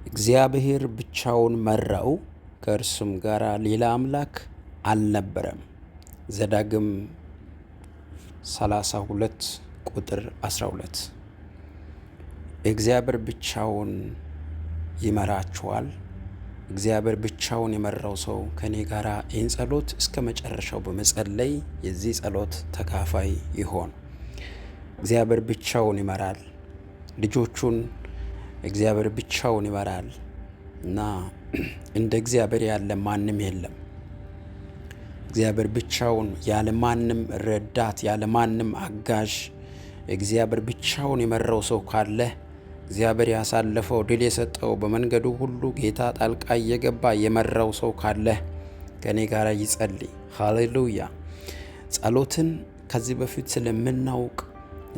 እግዚአብሔር ብቻውን መራው፣ ከእርሱም ጋር ሌላ አምላክ አልነበረም። ዘዳግም 32 ቁጥር 12። እግዚአብሔር ብቻውን ይመራችኋል። እግዚአብሔር ብቻውን የመራው ሰው ከኔ ጋር ይህን ጸሎት እስከ መጨረሻው በመጸለይ የዚህ ጸሎት ተካፋይ ይሆን። እግዚአብሔር ብቻውን ይመራል ልጆቹን። እግዚአብሔር ብቻውን ይመራል እና እንደ እግዚአብሔር ያለ ማንም የለም። እግዚአብሔር ብቻውን ያለ ማንም ረዳት፣ ያለ ማንም አጋዥ እግዚአብሔር ብቻውን የመራው ሰው ካለ፣ እግዚአብሔር ያሳለፈው ድል የሰጠው በመንገዱ ሁሉ ጌታ ጣልቃ እየገባ የመራው ሰው ካለ ከኔ ጋር ይጸልይ። ሃሌሉያ። ጸሎትን ከዚህ በፊት ስለምናውቅ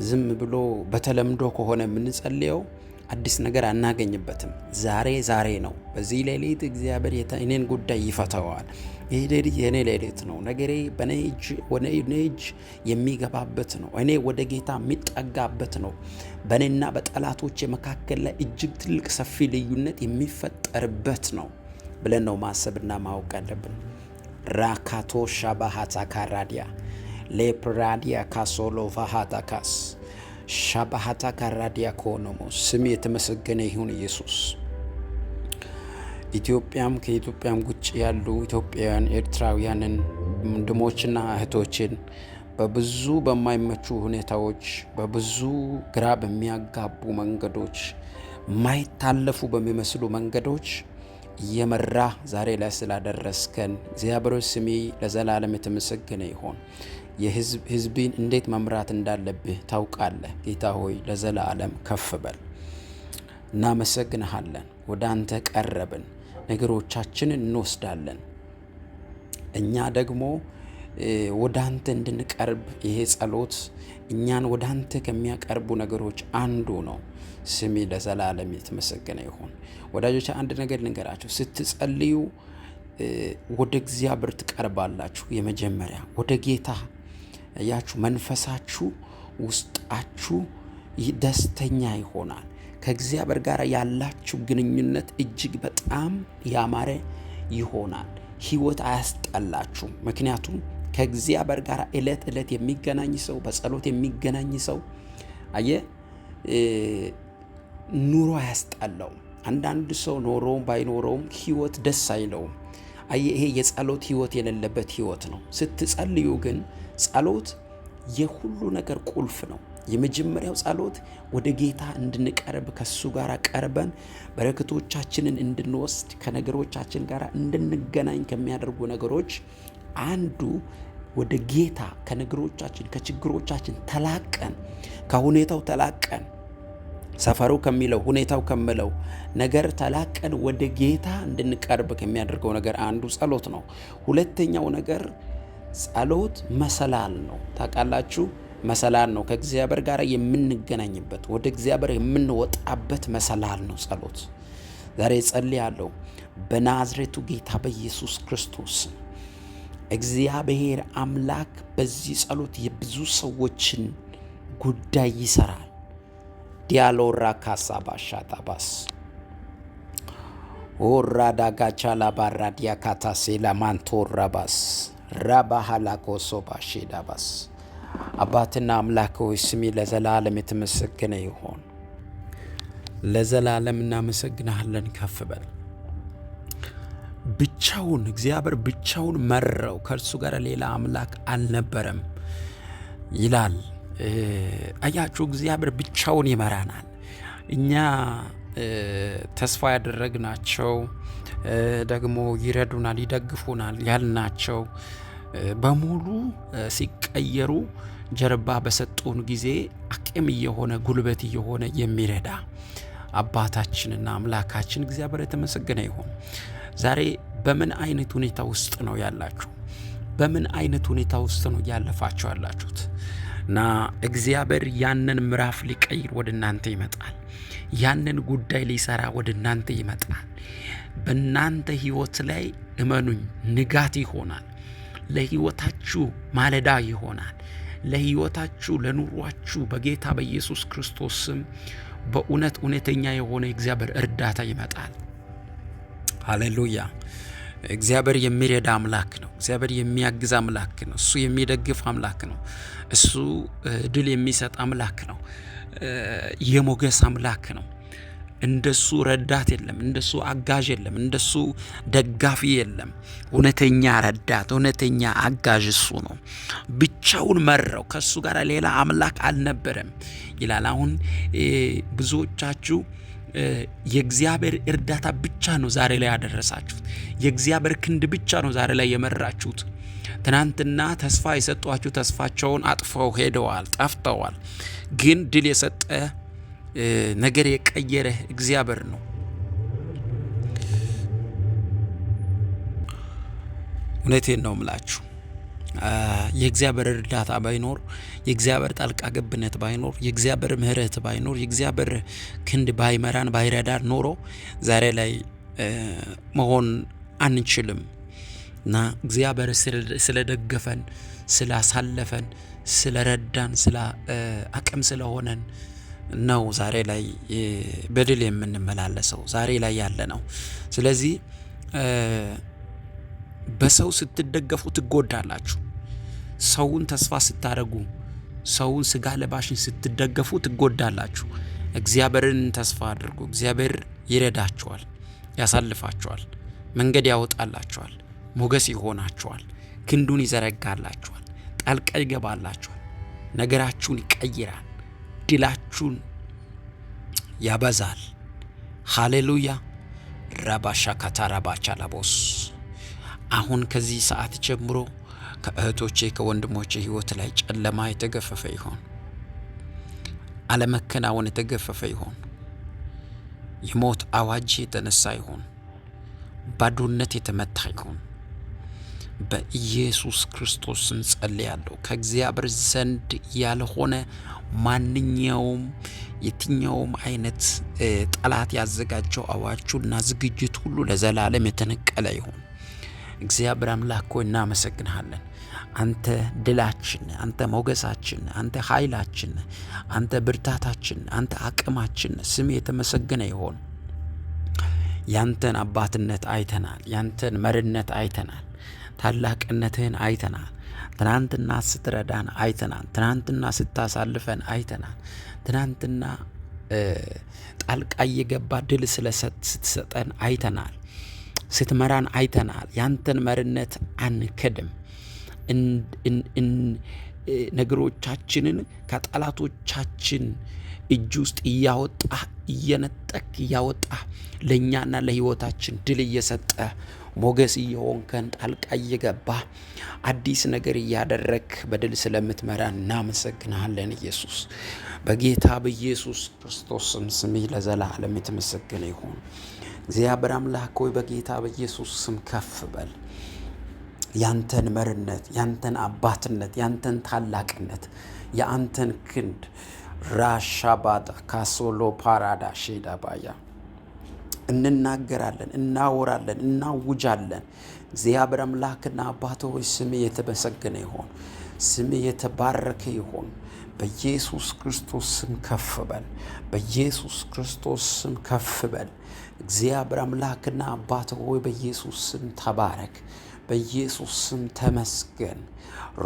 ዝም ብሎ በተለምዶ ከሆነ የምንጸልየው አዲስ ነገር አናገኝበትም። ዛሬ ነው። በዚህ ሌሊት እግዚአብሔር እኔን ጉዳይ ይፈታዋል። ይህ ሌሊት የኔ ሌሊት ነው። ነገሬ በኔ እጅ የሚገባበት ነው። እኔ ወደ ጌታ የሚጠጋበት ነው። በእኔና በጠላቶች መካከል ላይ እጅግ ትልቅ ሰፊ ልዩነት የሚፈጠርበት ነው ብለን ነው ማሰብና ማወቅ ያለብን። ራካቶ ሻባሃታ ካራዲያ ሌፕራዲያ ካሶሎ ቫሃታካስ ሻባሃታ ካራዲያ ኮኖሞ ስም የተመሰገነ ይሁን ኢየሱስ። ኢትዮጵያም ከኢትዮጵያም ውጭ ያሉ ኢትዮጵያውያን ኤርትራውያንን ወንድሞችና እህቶችን በብዙ በማይመቹ ሁኔታዎች፣ በብዙ ግራ በሚያጋቡ መንገዶች፣ ማይታለፉ በሚመስሉ መንገዶች እየመራ ዛሬ ላይ ስላደረስከን እግዚአብሔር ስሜ ለዘላለም የተመሰገነ ይሁን። የህዝብን እንዴት መምራት እንዳለብህ ታውቃለህ። ጌታ ሆይ ለዘላለም ከፍ በል። እናመሰግንሃለን። ወደ አንተ ቀረብን፣ ነገሮቻችንን እንወስዳለን። እኛ ደግሞ ወደ አንተ እንድንቀርብ ይሄ ጸሎት እኛን ወደ አንተ ከሚያቀርቡ ነገሮች አንዱ ነው። ስሜ ለዘላለም የተመሰገነ ይሁን። ወዳጆች አንድ ነገር ልንገራችሁ። ስትጸልዩ ወደ እግዚአብሔር ትቀርባላችሁ። የመጀመሪያ ወደ ጌታ ያችሁ መንፈሳችሁ፣ ውስጣችሁ ደስተኛ ይሆናል። ከእግዚአብሔር ጋር ያላችሁ ግንኙነት እጅግ በጣም ያማረ ይሆናል። ህይወት አያስጠላችሁም። ምክንያቱም ከእግዚአብሔር ጋር ዕለት የሚገናኝ ሰው፣ በጸሎት የሚገናኝ ሰው ኑሮ አያስጠላውም። አንዳንድ ሰው ኖሮም ባይኖረውም ህይወት ደስ አይለውም። ይሄ የጸሎት ህይወት የሌለበት ህይወት ነው። ስትጸልዩ ግን ጸሎት የሁሉ ነገር ቁልፍ ነው። የመጀመሪያው ጸሎት ወደ ጌታ እንድንቀርብ፣ ከሱ ጋር ቀርበን በረከቶቻችንን እንድንወስድ፣ ከነገሮቻችን ጋር እንድንገናኝ ከሚያደርጉ ነገሮች አንዱ ወደ ጌታ ከነገሮቻችን ከችግሮቻችን ተላቀን፣ ከሁኔታው ተላቀን፣ ሰፈሩ ከሚለው ሁኔታው ከሚለው ነገር ተላቀን ወደ ጌታ እንድንቀርብ ከሚያደርገው ነገር አንዱ ጸሎት ነው። ሁለተኛው ነገር ጸሎት መሰላል ነው። ታውቃላችሁ፣ መሰላል ነው። ከእግዚአብሔር ጋር የምንገናኝበት፣ ወደ እግዚአብሔር የምንወጣበት መሰላል ነው ጸሎት። ዛሬ ጸልያለሁ በናዝሬቱ ጌታ በኢየሱስ ክርስቶስ እግዚአብሔር አምላክ በዚህ ጸሎት የብዙ ሰዎችን ጉዳይ ይሰራል። ዲያሎራ ካሳባሻታባስ ኦራዳጋቻላ ባራዲያ ካታሴላ ማንቶራባስ ራባሃላኮሶባሼዳባስ። አባትና አምላክ ሆይ ስሜ ለዘላለም የተመሰገነ ይሁን። ለዘላለም እናመሰግናለን። ከፍ በል። ብቻውን እግዚአብሔር ብቻውን መራው፣ ከእርሱ ጋር ሌላ አምላክ አልነበረም ይላል። አያችሁ፣ እግዚአብሔር ብቻውን ይመራናል። እኛ ተስፋ ያደረግናቸው ደግሞ ይረዱናል፣ ይደግፉናል ያልናቸው በሙሉ ሲቀየሩ ጀርባ በሰጡን ጊዜ አቅም እየሆነ ጉልበት እየሆነ የሚረዳ አባታችንና አምላካችን እግዚአብሔር የተመሰገነ ይሁን። ዛሬ በምን አይነት ሁኔታ ውስጥ ነው ያላችሁ? በምን አይነት ሁኔታ ውስጥ ነው ያለፋችሁ ያላችሁት? እና እግዚአብሔር ያንን ምዕራፍ ሊቀይር ወደ እናንተ ይመጣል። ያንን ጉዳይ ሊሰራ ወደ እናንተ ይመጣል። በእናንተ ህይወት ላይ እመኑኝ ንጋት ይሆናል። ለህይወታችሁ ማለዳ ይሆናል። ለህይወታችሁ ለኑሯችሁ በጌታ በኢየሱስ ክርስቶስ ስም በእውነት እውነተኛ የሆነ እግዚአብሔር እርዳታ ይመጣል። ሃሌሉያ። እግዚአብሔር የሚረዳ አምላክ ነው። እግዚአብሔር የሚያግዝ አምላክ ነው። እሱ የሚደግፍ አምላክ ነው። እሱ ድል የሚሰጥ አምላክ ነው። የሞገስ አምላክ ነው። እንደሱ ረዳት የለም፣ እንደሱ አጋዥ የለም፣ እንደሱ ደጋፊ የለም። እውነተኛ ረዳት፣ እውነተኛ አጋዥ እሱ ነው። ብቻውን መራው፣ ከሱ ጋር ሌላ አምላክ አልነበረም ይላል። አሁን ብዙዎቻችሁ የእግዚአብሔር እርዳታ ብቻ ነው ዛሬ ላይ ያደረሳችሁት። የእግዚአብሔር ክንድ ብቻ ነው ዛሬ ላይ የመራችሁት። ትናንትና ተስፋ የሰጧችሁ ተስፋቸውን አጥፈው ሄደዋል፣ ጠፍተዋል። ግን ድል የሰጠ ነገር የቀየረ እግዚአብሔር ነው። እውነቴን ነው ምላችሁ። የእግዚአብሔር እርዳታ ባይኖር፣ የእግዚአብሔር ጣልቃ ገብነት ባይኖር፣ የእግዚአብሔር ምሕረት ባይኖር፣ የእግዚአብሔር ክንድ ባይመራን ባይረዳን ኖሮ ዛሬ ላይ መሆን አንችልም እና እግዚአብሔር ስለደገፈን፣ ስላሳለፈን፣ ስለረዳን፣ ስለ አቅም ስለሆነን ነው ዛሬ ላይ በድል የምንመላለሰው፣ ዛሬ ላይ ያለ ነው። ስለዚህ በሰው ስትደገፉ ትጎዳላችሁ። ሰውን ተስፋ ስታደርጉ፣ ሰውን ስጋ ለባሽን ስትደገፉ ትጎዳላችሁ። እግዚአብሔርን ተስፋ አድርጉ። እግዚአብሔር ይረዳችኋል፣ ያሳልፋችኋል፣ መንገድ ያወጣላችኋል፣ ሞገስ ይሆናችኋል፣ ክንዱን ይዘረጋላችኋል፣ ጣልቃ ይገባላችኋል፣ ነገራችሁን ይቀይራል፣ ድላችሁን ያበዛል። ሃሌሉያ። ራባሻ ካታራባቻ ላቦስ አሁን ከዚህ ሰዓት ጀምሮ ከእህቶቼ ከወንድሞቼ ሕይወት ላይ ጨለማ የተገፈፈ ይሆን፣ አለመከናወን የተገፈፈ ይሆን፣ የሞት አዋጅ የተነሳ ይሆን፣ ባዶነት የተመታ ይሆን። በኢየሱስ ክርስቶስ ስም ጸልያለሁ። ከእግዚአብሔር ዘንድ ያልሆነ ማንኛውም የትኛውም አይነት ጠላት ያዘጋጀው አዋጁና ዝግጅት ሁሉ ለዘላለም የተነቀለ ይሁን። እግዚአብሔር አምላክ ሆይ እናመሰግንሃለን። አንተ ድላችን፣ አንተ ሞገሳችን፣ አንተ ኃይላችን፣ አንተ ብርታታችን፣ አንተ አቅማችን፣ ስም የተመሰገነ ይሁን። ያንተን አባትነት አይተናል። ያንተን መሪነት አይተናል። ታላቅነትህን አይተናል። ትናንትና ስትረዳን አይተናል። ትናንትና ስታሳልፈን አይተናል። ትናንትና ጣልቃ እየገባ ድል ስትሰጠን አይተናል። ስትመራን አይተናል። ያንተን መሪነት አንክድም። ነገሮቻችንን ከጠላቶቻችን እጅ ውስጥ እየነጠቅ እያወጣ ለእኛና ለሕይወታችን ድል እየሰጠ ሞገስ እየሆንከን ጣልቃ እየገባ አዲስ ነገር እያደረግ በድል ስለምትመራን እናመሰግናለን። ኢየሱስ በጌታ በኢየሱስ ክርስቶስ ስም ለዘላለም የተመሰገነ ይሁን። እግዚአብሔር አምላክ ሆይ በጌታ በኢየሱስ ስም ከፍ በል። ያንተን መርነት፣ ያንተን አባትነት፣ ያንተን ታላቅነት፣ የአንተን ክንድ ራሻባዳ ካሶሎ ፓራዳ ሼዳ ባያ እንናገራለን፣ እናወራለን፣ እናውጃለን። እግዚአብሔር አምላክና አባት ሆይ ስምህ የተመሰገነ ይሁን፣ ስምህ የተባረከ ይሁን። በኢየሱስ ክርስቶስ ስም ከፍ በል። በኢየሱስ ክርስቶስ ስም ከፍ በል። እግዚአብሔር አምላክና አባት ሆይ በኢየሱስ ስም ተባረክ። በኢየሱስ ስም ተመስገን።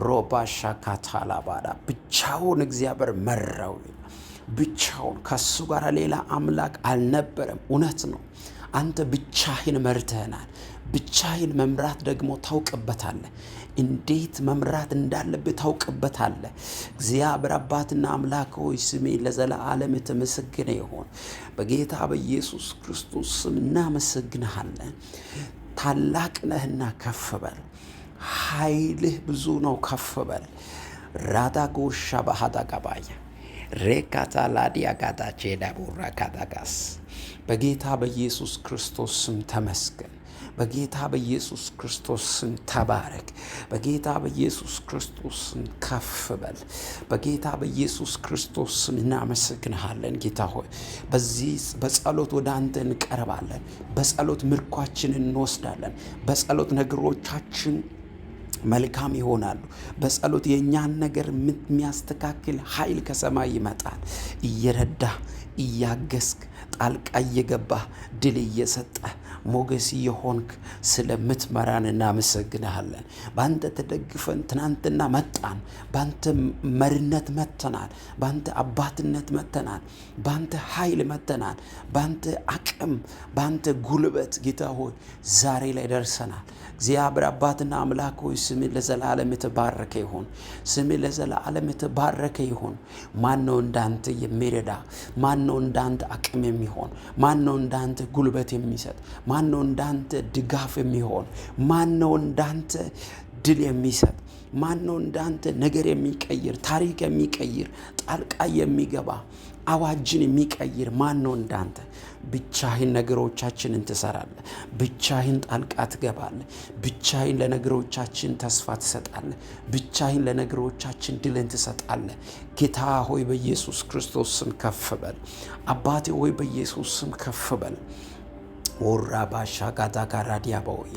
ሮባሻ ካታላባዳ ብቻውን እግዚአብሔር መራው። ብቻውን ከሱ ጋር ሌላ አምላክ አልነበረም። እውነት ነው። አንተ ብቻህን መርተህናል። ብቻህን መምራት ደግሞ ታውቅበታለህ። እንዴት መምራት እንዳለብህ ታውቅበታለህ። እግዚአብሔር አባትና አምላክ ሆይ ስሜ ለዘላለም የተመሰገነ ይሁን። በጌታ በኢየሱስ ክርስቶስ ስም እናመሰግንሃለን። ታላቅ ነህና ከፍ በል። ኃይልህ ብዙ ነው፣ ከፍ በል። ራዳጎሻ ባህዳጋባያ ሬካታ ላዲያ ጋዳቼ ዳቡራ ካዳጋስ በጌታ በኢየሱስ ክርስቶስ ስም ተመስገን። በጌታ በኢየሱስ ክርስቶስ ስም ተባረክ። በጌታ በኢየሱስ ክርስቶስ ስም ከፍ በል። በጌታ በኢየሱስ ክርስቶስ ስም እናመሰግንሃለን። ጌታ ሆይ በዚህ በጸሎት ወደ አንተ እንቀርባለን። በጸሎት ምርኳችንን እንወስዳለን። በጸሎት ነገሮቻችን መልካም ይሆናሉ። በጸሎት የእኛን ነገር የሚያስተካክል ኃይል ከሰማይ ይመጣል። እየረዳ እያገዝክ ጣልቃ እየገባህ ድል እየሰጠህ ሞገስ የሆንክ ስለምትመራን እናመሰግንሃለን። በአንተ ተደግፈን ትናንትና መጣን። በአንተ መሪነት መጥተናል። በአንተ አባትነት መጥተናል። በአንተ ኃይል መጥተናል። በአንተ አቅም፣ በአንተ ጉልበት ጌታ ሆይ ዛሬ ላይ ደርሰናል። እግዚአብሔር አባትና አምላክ ሆይ ስምህ ለዘላለም የተባረከ ይሁን። ስምህ ለዘላለም የተባረከ ይሁን። ማን ነው እንዳንተ የሚረዳ? ማን ነው እንዳንተ አቅም የሚሆን? ማን ነው እንዳንተ ጉልበት የሚሰጥ? ማን ነው እንዳንተ ድጋፍ የሚሆን? ማን ነው እንዳንተ ድል የሚሰጥ? ማን ነው እንዳንተ ነገር የሚቀይር፣ ታሪክ የሚቀይር፣ ጣልቃ የሚገባ፣ አዋጅን የሚቀይር ማን ነው እንዳንተ? ብቻህን ነገሮቻችንን ትሰራለህ። ብቻህን ጣልቃ ትገባለህ። ብቻህን ለነገሮቻችን ተስፋ ትሰጣለህ። ብቻህን ለነገሮቻችን ድልን ትሰጣለህ። ጌታ ሆይ በኢየሱስ ክርስቶስ ስም ከፍ በል። አባቴ ሆይ በኢየሱስ ስም ከፍ በል። ኦራባሻ ጋዳጋራዲያቦያ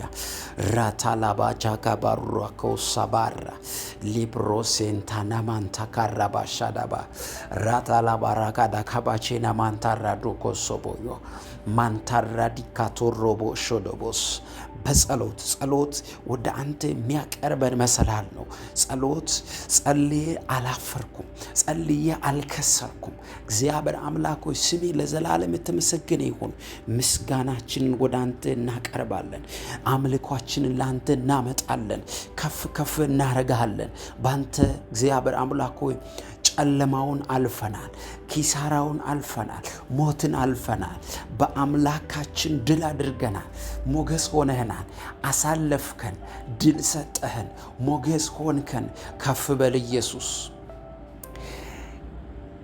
ራታላባጃ ጋባሩራኮ ሳባራ ሊብሮ ሴንታና ማንታ ካራባሻዳባ ራታላባራጋዳ ካባቼና ማንታራ ዶኮሶቦዮ ማንታራ ዲካቶሮቦ ሾዶቦስ ጸሎት ወደ አንተ የሚያቀርበን መሰላል ነው። ጸልዬ አላፈርኩም፣ ጸልዬ አልከሰርኩም። እግዚአብሔር አምላክ ሆይ ስሜ ለዘላለም የተመሰገነ ይሁን። ምስጋናችንን ወደ አንተ እናቀርባለን። አምልኳችንን ለአንተ እናመጣለን። ከፍ እናረጋለን። በአንተ እግዚአብሔር አምላክ ሆይ ጨለማውን አልፈናል። ኪሳራውን አልፈናል። ሞትን አልፈናል። በአምላካችን ድል አድርገናል። ሞገስ ሆነህናል። አሳለፍከን፣ ድል ሰጠህን፣ ሞገስ ሆንከን። ከፍ በል ኢየሱስ።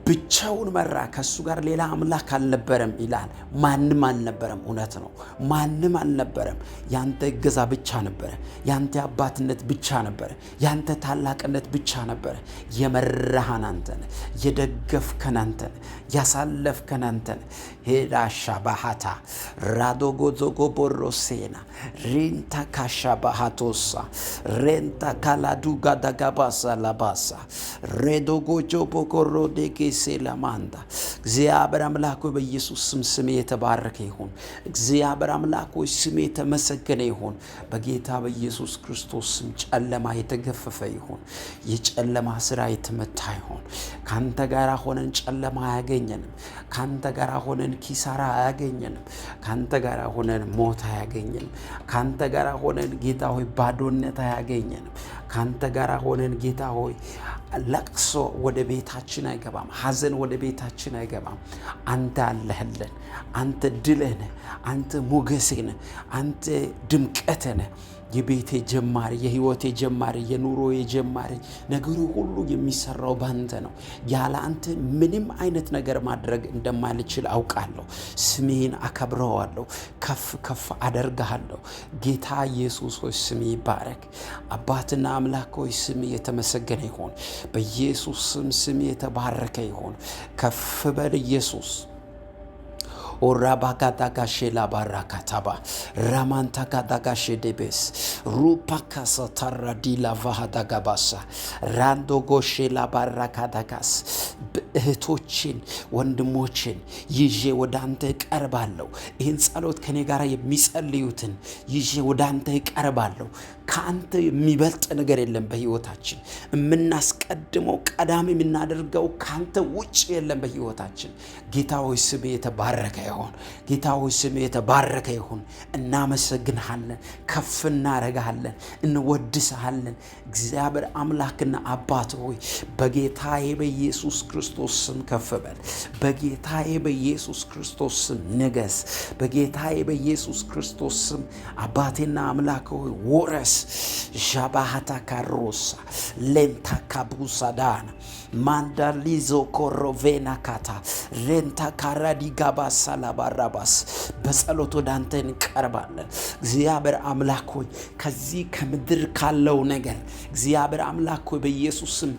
ብቻውን መራ፣ ከሱ ጋር ሌላ አምላክ አልነበረም ይላል። ማንም አልነበረም። እውነት ነው፣ ማንም አልነበረም። ያንተ እገዛ ብቻ ነበረ። ያንተ አባትነት ብቻ ነበረ። ያንተ ታላቅነት ብቻ ነበረ። የመራሃን አንተ ነህ። የደገፍከን አንተ ነህ። ያሳለፍከን አንተ ነህ። ሄዳሻ ባሃታ ራዶጎዞጎ ቦሮሴና ሪንታ ካሻ ባሃቶሳ ሬንታ ካላዱ ጋዳጋባሳ ላባሳ ሬዶጎጆ ቦኮሮ ዴጌ ሴላማንዳ እግዚአብሔር አምላክ ሆይ በኢየሱስ ስም የተባረከ ይሁን። እግዚአብሔር አምላክ ሆይ ስም የተመሰገነ ይሁን። በጌታ በኢየሱስ ክርስቶስ ስም ጨለማ የተገፈፈ ይሁን። የጨለማ ስራ የተመታ ይሁን። ካንተ ጋር ሆነን ጨለማ አያገኘንም። ካንተ ጋር ሆነን ኪሳራ አያገኘንም። ካንተ ጋር ሆነን ሞት አያገኘንም። ካንተ ጋር ሆነን ጌታ ሆይ ባዶነት አያገኘንም። ካንተ ጋር ሆነን ጌታ ሆይ ለቅሶ ወደ ቤታችን አይገባም። ሐዘን ወደ ቤታችን አይገባም። አንተ አለህልን። አንተ ድልህ ነህ። አንተ ሞገሴ ነህ። አንተ ድምቀቴ ነህ። የቤቴ ጀማሪ፣ የህይወቴ ጀማሪ፣ የኑሮዬ ጀማሪ፣ ነገሩ ሁሉ የሚሰራው ባንተ ነው። ያለ አንተ ምንም አይነት ነገር ማድረግ እንደማልችል አውቃለሁ። ስሜን አከብረዋለሁ። ከፍ አደርጋለሁ። ጌታ ኢየሱስ ሆይ ስሜ ይባረክ። አባትና አምላክ ሆይ ስሜ የተመሰገነ ይሁን። በኢየሱስ ስም የተባረከ ይሁን። ከፍ በል ኢየሱስ። ኦራባጋዳጋሼ ላባራካታባ ራማንታጋዳጋሼ ዴቤስ ሩፓካሳ ታራዲላ ቫሃዳጋባሳ ራንዶጎሼ ላባራካዳጋስ እህቶችን ወንድሞችን ይዤ ወደ አንተ እቀርባለሁ። ይህን ጸሎት ከኔ ጋር የሚጸልዩትን ይዤ ወደ አንተ እቀርባለሁ። ከአንተ የሚበልጥ ነገር የለም በህይወታችን። የምናስቀድመው ቀዳሚ የምናደርገው ከአንተ ውጭ የለም በህይወታችን። ጌታ ሆይ ስም የተባረከ ይሁን። ጌታ ሆይ ስም የተባረከ ይሁን። እናመሰግንሃለን፣ ከፍ እናረጋለን፣ እንወድስሃለን። እግዚአብሔር አምላክና አባት ሆይ በጌታዬ በኢየሱስ ክርስቶስ ስም ከፍ በል። በጌታዬ በኢየሱስ ክርስቶስ ስም ንገስ። በጌታዬ በኢየሱስ ክርስቶስ ስም አባቴና አምላክ ሆይ ወረስ ዣባሃታ ካሮሳ ሌንታ ካቡሳ ዳና ማንዳሊዞ ኮሮቬና ካታ ሬንታ ካራዲ ጋባሳ ላባራባስ በጸሎት ወደ አንተ እንቀርባለን። እግዚአብሔር አምላክ ሆይ ከዚህ ከምድር ካለው ነገር እግዚአብሔር አምላክ ሆይ በኢየሱስ ስም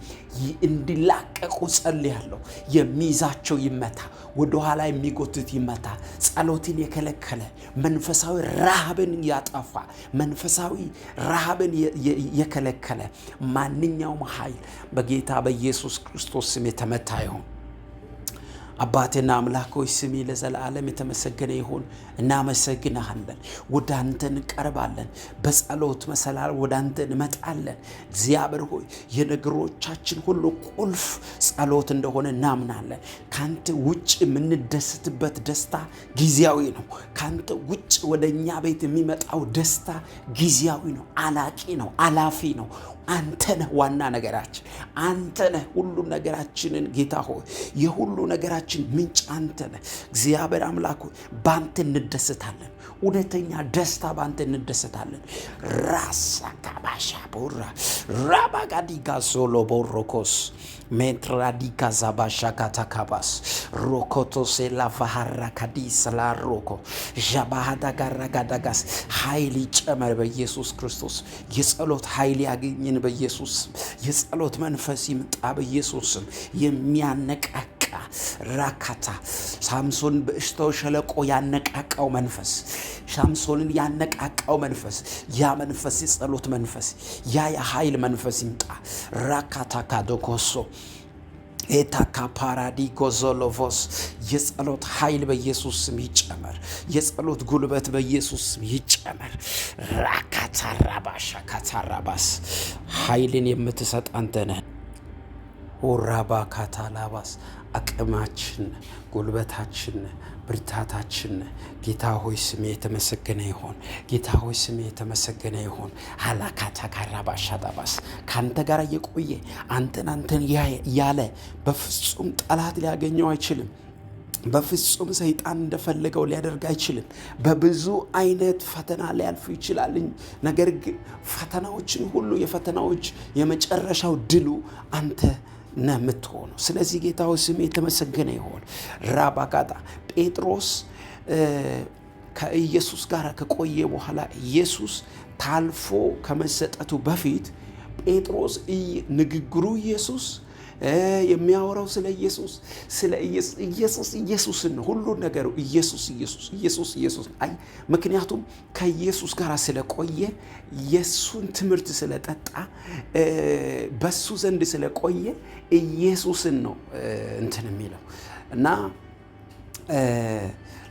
እንዲላቀቁ ጸልያለሁ። የሚይዛቸው ይመታ፣ ወደኋላ የሚጎትት ይመታ። ጸሎትን የከለከለ መንፈሳዊ ረሃብን ያጠፋ፣ መንፈሳዊ ረሃብን የከለከለ ማንኛውም ኃይል በጌታ በኢየሱስ ክርስቶስ ስም የተመታ ይሁን። አባቴና አምላክ ሆይ ስሜ ለዘላለም የተመሰገነ ይሁን። እናመሰግንሃለን። ወደ አንተ እንቀርባለን። በጸሎት መሰላል ወደ አንተ እንመጣለን። እግዚአብሔር ሆይ የነገሮቻችን ሁሉ ቁልፍ ጸሎት እንደሆነ እናምናለን። ካንተ ውጭ የምንደስትበት ደስታ ጊዜያዊ ነው። ካንተ ውጭ ወደ እኛ ቤት የሚመጣው ደስታ ጊዜያዊ ነው፣ አላቂ ነው፣ አላፊ ነው። አንተ ነህ ዋና ነገራችን። አንተ ነህ ሁሉ ነገራችንን ጌታ ሆይ የሁሉ ነገራችን ምንጭ አንተ ነህ። እግዚአብሔር አምላክ ሆይ ባንተ እንደሰታለን። እውነተኛ ደስታ ባንተ እንደሰታለን። ራሳ ካባሻ ቦራ ራባጋዲጋ ሶሎ ቦሮኮስ ሜትራዲካ ዛባሻ ካታካባስ ሮኮቶ ሴላ ፋሃራ ካዲስ ላሮኮ ጃባሃዳ ጋራጋዳጋስ ኃይል ይጨመር በኢየሱስ ክርስቶስ። የጸሎት ኃይል ያገኝን በኢየሱስ። የጸሎት መንፈስ ይምጣ በኢየሱስ። የሚያነቃቃ ራካታ ሳምሶን በእሽታው ሸለቆ ያነቃቃው መንፈስ፣ ሳምሶንን ያነቃቃው መንፈስ፣ ያ መንፈስ የጸሎት መንፈስ፣ ያ የኃይል መንፈስ ይምጣ። ራካታ ካዶኮሶ ኤታካ ፓራዲጎ ዞሎቮስ የጸሎት ኃይል በኢየሱስ ስም ይጨመር። የጸሎት ጉልበት በኢየሱስ ስም ይጨመር። ራካታራባሻ ካታራባስ ኃይልን የምትሰጥ አንተ ነህ። ኦራባ ካታላባስ አቅማችን፣ ጉልበታችን፣ ብርታታችን ጌታ ሆይ ስሜ የተመሰገነ ይሁን። ጌታ ሆይ ስሜ የተመሰገነ ይሁን። ሀላካታ ካራባሻ ዳባስ ካንተ ጋር የቆየ አንተን ያለ በፍጹም ጠላት ሊያገኘው አይችልም። በፍጹም ሰይጣን እንደፈለገው ሊያደርግ አይችልም። በብዙ አይነት ፈተና ሊያልፉ ይችላል። ነገር ግን ፈተናዎችን ሁሉ የፈተናዎች የመጨረሻው ድሉ አንተ ነው የምትሆነው። ስለዚህ ጌታ ሆይ ስሜ የተመሰገነ ይሁን። ራባጋዳ ጴጥሮስ ከኢየሱስ ጋር ከቆየ በኋላ ኢየሱስ ታልፎ ከመሰጠቱ በፊት ጴጥሮስ ንግግሩ ኢየሱስ የሚያወራው ስለ ኢየሱስን ነው። ሁሉ ነገሩ ኢየሱስ። ምክንያቱም ከኢየሱስ ጋር ስለቆየ የሱን ትምህርት ስለጠጣ በሱ ዘንድ ስለቆየ ኢየሱስን ነው እንትን የሚለው እና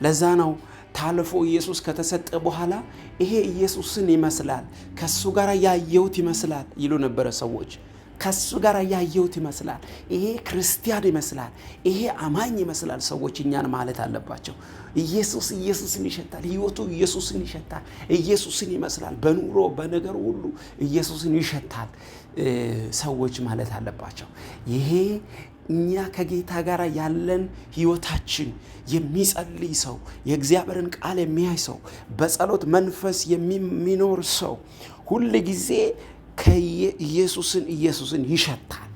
ለዛ ነው ታልፎ ኢየሱስ ከተሰጠ በኋላ ይሄ ኢየሱስን ይመስላል፣ ከሱ ጋር ያየሁት ይመስላል ይሉ ነበረ ሰዎች። ከሱ ጋር ያየሁት ይመስላል፣ ይሄ ክርስቲያን ይመስላል፣ ይሄ አማኝ ይመስላል ሰዎች እኛን ማለት አለባቸው። ኢየሱስን ይሸታል፣ ህይወቱ ኢየሱስን ይሸታል፣ ኢየሱስን ይመስላል፣ በኑሮ በነገር ሁሉ ኢየሱስን ይሸታል ሰዎች ማለት አለባቸው። ይሄ እኛ ከጌታ ጋር ያለን ህይወታችን የሚጸልይ ሰው፣ የእግዚአብሔርን ቃል የሚያይ ሰው፣ በጸሎት መንፈስ የሚኖር ሰው ሁል ጊዜ ኢየሱስን ይሸታል።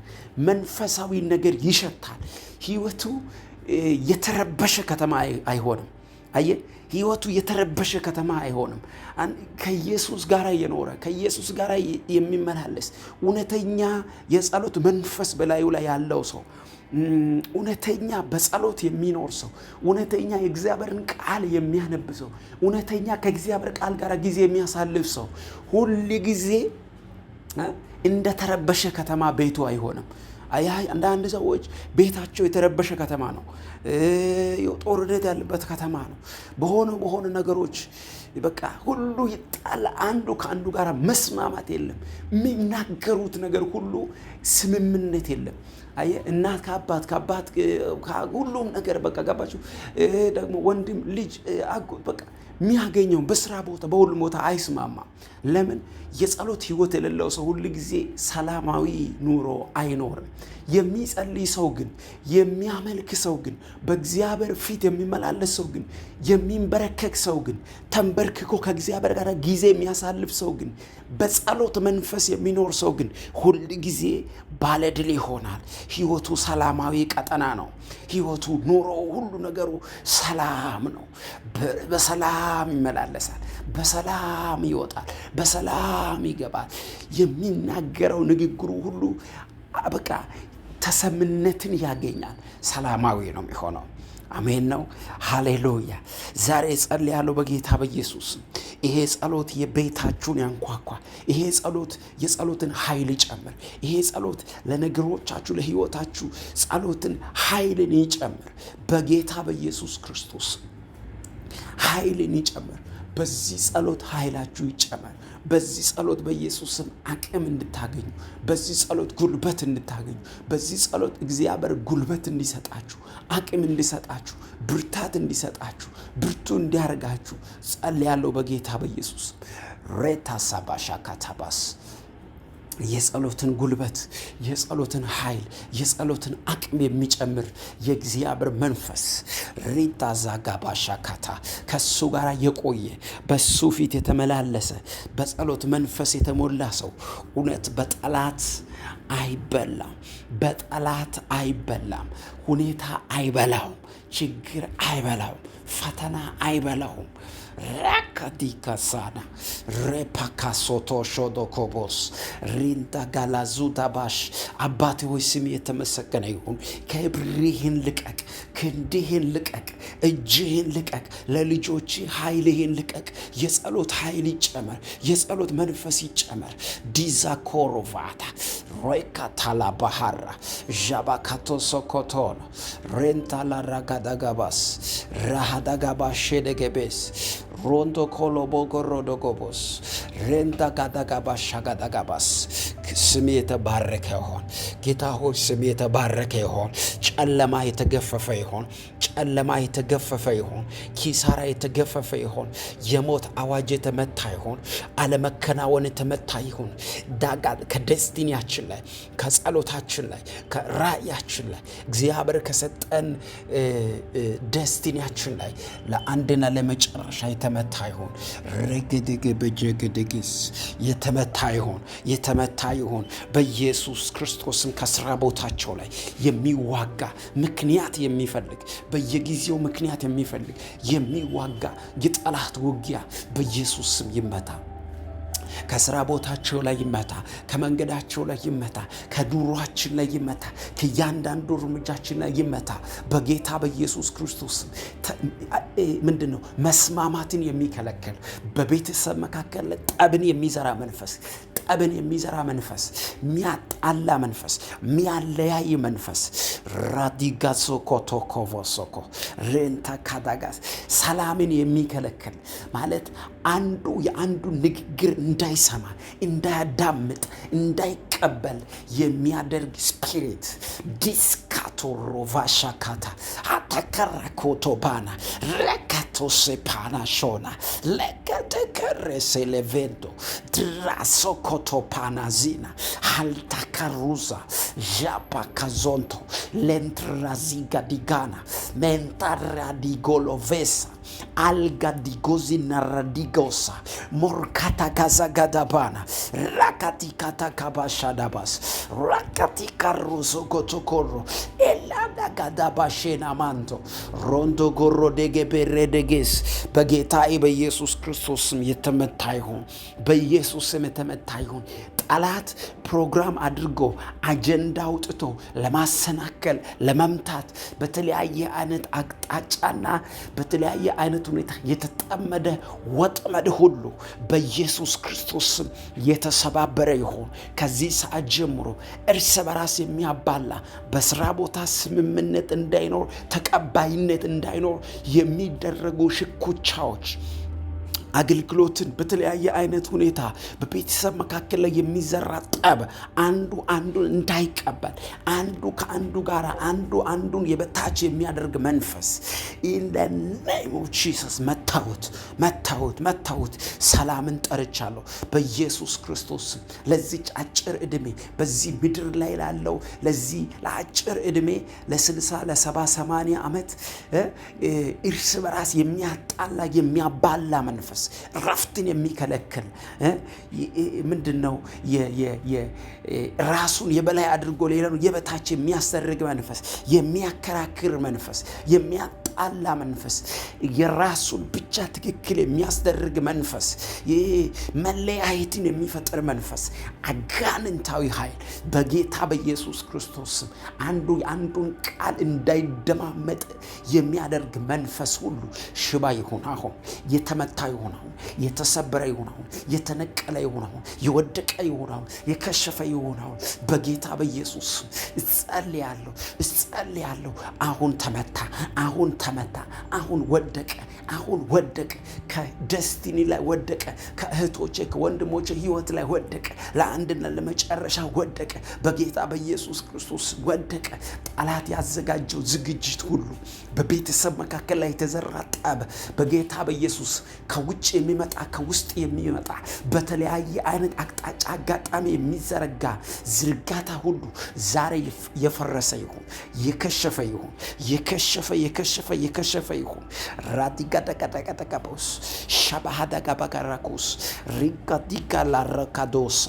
መንፈሳዊ ነገር ይሸታል። ህይወቱ የተረበሸ ከተማ አይሆንም። ህይወቱ የተረበሸ ከተማ አይሆንም። ከኢየሱስ ጋር የኖረ ከኢየሱስ ጋር የሚመላለስ እውነተኛ የጸሎት መንፈስ በላዩ ላይ ያለው ሰው፣ እውነተኛ በጸሎት የሚኖር ሰው፣ እውነተኛ የእግዚአብሔርን ቃል የሚያነብ ሰው፣ እውነተኛ ከእግዚአብሔር ቃል ጋር ጊዜ የሚያሳልፍ ሰው ሁል ጊዜ እንደተረበሸ ከተማ ቤቱ አይሆንም። አንዳንድ ሰዎች ቤታቸው የተረበሸ ከተማ ነው፣ ጦርነት ያለበት ከተማ ነው። በሆነ ነገሮች በቃ ሁሉ ይጣላ፣ አንዱ ከአንዱ ጋር መስማማት የለም። የሚናገሩት ነገር ሁሉ ስምምነት የለም። እናት ከአባት ሁሉም ነገር በቃ ገባችሁ። ደግሞ ወንድም ልጅ አጎት በቃ የሚያገኘው በስራ ቦታ በሁሉም ቦታ አይስማማም። ለምን? የጸሎት ህይወት የሌለው ሰው ሁሉ ጊዜ ሰላማዊ ኑሮ አይኖርም። የሚጸልይ ሰው ግን፣ የሚያመልክ ሰው ግን፣ በእግዚአብሔር ፊት የሚመላለስ ሰው ግን፣ የሚንበረከክ ሰው ግን፣ ተንበርክኮ ከእግዚአብሔር ጋር ጊዜ የሚያሳልፍ ሰው ግን፣ በጸሎት መንፈስ የሚኖር ሰው ግን ሁል ጊዜ ባለድል ይሆናል። ህይወቱ ሰላማዊ ቀጠና ነው። ህይወቱ ኑሮ ሁሉ ነገሩ ሰላም ነው። በሰላም ይመላለሳል፣ በሰላም ይወጣል፣ በሰላም ይገባል። የሚናገረው ንግግሩ ሁሉ በቃ ተሰምነትን ያገኛል። ሰላማዊ ነው የሚሆነው። አሜን ነው። ሃሌሉያ። ዛሬ ጸልያለሁ በጌታ በኢየሱስ። ይሄ ጸሎት የቤታችሁን ያንኳኳ። ይሄ ጸሎት የጸሎትን ኃይል ይጨምር። ይሄ ጸሎት ለነገሮቻችሁ ለሕይወታችሁ ጸሎትን ኃይልን ይጨምር በጌታ በኢየሱስ ክርስቶስ። ኃይልን ይጨምር። በዚህ ጸሎት ኃይላችሁ ይጨመር። በዚህ ጸሎት በኢየሱስም አቅም እንድታገኙ፣ በዚህ ጸሎት ጉልበት እንድታገኙ፣ በዚህ ጸሎት እግዚአብሔር ጉልበት እንዲሰጣችሁ፣ አቅም እንዲሰጣችሁ፣ ብርታት እንዲሰጣችሁ፣ ብርቱ እንዲያደርጋችሁ ጸልያለሁ በጌታ በኢየሱስ። ሬታ ሳባሻ ካታባስ የጸሎትን ጉልበት፣ የጸሎትን ኃይል፣ የጸሎትን አቅም የሚጨምር የእግዚአብሔር መንፈስ ሪታ ዛጋባሻካታ ከሱ ጋር የቆየ በሱ ፊት የተመላለሰ በጸሎት መንፈስ የተሞላ ሰው እውነት በጠላት አይበላም፣ በጠላት አይበላም፣ ሁኔታ አይበላውም፣ ችግር አይበላውም፣ ፈተና አይበላውም። ራካዲካሳና ሬፓካሶቶ ሾዶኮቦስ ሪንታ ጋላዙታ ባሽ አባቴ ሆይ ስም የተመሰገነ ይሁን። ክብርህን ልቀቅ፣ ክንድህን ልቀቅ፣ እጅህን ልቀቅ፣ ለልጆች ኃይልህን ልቀቅ። የጸሎት ኃይል ይጨመር፣ የጸሎት መንፈስ ይጨመር። ዲዛ ኮሮቫታ ሮይካታላ ባህራ ዣባካቶ ሶኮቶን ሬንታላ ራጋዳጋባስ ራሃዳጋባሽ ሸደገቤስ ሮንቶ ኮሎቦጎሮ ዶጎቦስ ሬንታ ጋዳጋባሽ ሻጋዳጋባስ ስም የተባረከ ይሆን ጌታ ሆይ፣ ስም የተባረከ ይሆን። ጨለማ የተገፈፈ ይሆን፣ ጨለማ የተገፈፈ ይሆን፣ ኪሳራ የተገፈፈ ይሆን፣ የሞት አዋጅ የተመታ ይሆን፣ አለመከናወን የተመታ ይሆን። ዳጋ ከደስቲኒያችን ላይ፣ ከጸሎታችን ላይ፣ ከራእያችን ላይ እግዚአብሔር ከሰጠን ደስቲኒያችን ላይ ለአንድና ለመጨረሻ የተመታ ይሆን። ረግድግ በጀግድግስ የተመታ ይሆን፣ የተመታ ይሆን በኢየሱስ ክርስቶስም። ከስራ ቦታቸው ላይ የሚዋጋ ምክንያት የሚፈልግ በየጊዜው ምክንያት የሚዋጋ የጠላት ውጊያ በኢየሱስ ስም ይመታ። ከስራ ቦታቸው ላይ ይመታ፣ ከመንገዳቸው ላይ ይመታ፣ ከኑሯችን ላይ ይመታ፣ ከእያንዳንዱ እርምጃችን ላይ ይመታ በጌታ በኢየሱስ ክርስቶስ። ምንድነው መስማማትን የሚከለክል በቤተሰብ መካከል ጠብን የሚዘራ መንፈስ፣ ጠብን የሚዘራ መንፈስ፣ ሚያጣላ መንፈስ፣ ሚያለያይ መንፈስ ራዲጋሶ ኮቶኮቮሶኮ ሬንታ ካዳጋስ ሰላምን የሚከለክል ማለት አንዱ የአንዱ ንግግር እንዳይሰማ፣ እንዳያዳምጥ፣ እንዳይቀበል የሚያደርግ ስፒሪት ዲስካቶሮቫሻካታ አተከራኮቶባና ረካቶሴፓና ሾና ለከተከሬሴ ሌቬንቶ ድራሶኮቶፓናዚና አልታካሩዛ ዣፓካዞንቶ ሌንትራዚጋዲጋና ሜንታራዲጎሎቬሳ alga digozina radigosa morkata kazagadabana rakati kata kabashadabas rakati karuzo kotokoro elada gadabashena manto rondo goro degeberedeges በጌታዬ በኢየሱስ ክርስቶስም የተመታ ይሁን፣ በኢየሱስም የተመታ ይሁን። ጠላት ፕሮግራም አድርጎ አጀንዳ አውጥቶ ለማሰናከል ለመምታት በተለያየ አይነት አቅጣጫና በተለያየ አይነት ሁኔታ የተጠመደ ወጥመድ ሁሉ በኢየሱስ ክርስቶስ ስም የተሰባበረ ይሁን። ከዚህ ሰዓት ጀምሮ እርስ በራስ የሚያባላ በስራ ቦታ ስምምነት እንዳይኖር፣ ተቀባይነት እንዳይኖር የሚደረጉ ሽኩቻዎች አገልግሎትን በተለያየ አይነት ሁኔታ በቤተሰብ መካከል ላይ የሚዘራ ጠብ አንዱ አንዱን እንዳይቀበል፣ አንዱ ከአንዱ ጋር አንዱን የበታች የሚያደርግ መንፈስ in the name of Jesus መታወት ሰላምን ጠርቻለሁ በኢየሱስ ክርስቶስ። ለዚህ አጭር ዕድሜ በዚህ ምድር ላይ ላለው ለዚህ ለአጭር ዕድሜ ለ60 ለ70 80 ዓመት እርስ በራስ የሚያጣላ የሚያባላ መንፈስ፣ ረፍትን የሚከለክል ምንድነው ራሱን የበላይ አድርጎ ሌላውን የበታች የሚያስደርግ መንፈስ፣ የሚያከራክር መንፈስ፣ የሚያጣላ የተጣላ መንፈስ፣ የራሱን ብቻ ትክክል የሚያስደርግ መንፈስ፣ ይሄ መለያየትን የሚፈጥር መንፈስ፣ አጋንንታዊ ኃይል በጌታ በኢየሱስ ክርስቶስ ስም አንዱ የአንዱን ቃል እንዳይደማመጥ የሚያደርግ መንፈስ ሁሉ ሽባ ይሁን አሁን፣ የተመታ ይሁን አሁን፣ የተሰበረ ይሁን አሁን፣ የተነቀለ ይሁን አሁን፣ የወደቀ ይሁን አሁን፣ የከሸፈ ይሁን አሁን። በጌታ በኢየሱስ እጸልያለሁ። አሁን ተመታ፣ አሁን ተመታ፣ አሁን ወደቀ፣ አሁን ወደቀ። ከደስቲኒ ላይ ወደቀ፣ ከእህቶቼ ከወንድሞቼ ህይወት ላይ ወደቀ፣ ለአንድና ለመጨረሻ ወደቀ። በጌታ በኢየሱስ ክርስቶስ ወደቀ። ጠላት ያዘጋጀው ዝግጅት ሁሉ በቤተሰብ መካከል ላይ የተዘራ ጠብ በጌታ በኢየሱስ ከውጭ የሚመጣ ከውስጥ የሚመጣ በተለያየ አይነት አቅጣጫ አጋጣሚ የሚዘረጋ ዝርጋታ ሁሉ ዛሬ የፈረሰ ይሁን፣ የከሸፈ ይሁን፣ የከሸፈ ይሁን። ራዲጋዳጋዳጋባስ ሻባሃዳጋባጋራኩስ ሪጋዲጋ ላረካዶሳ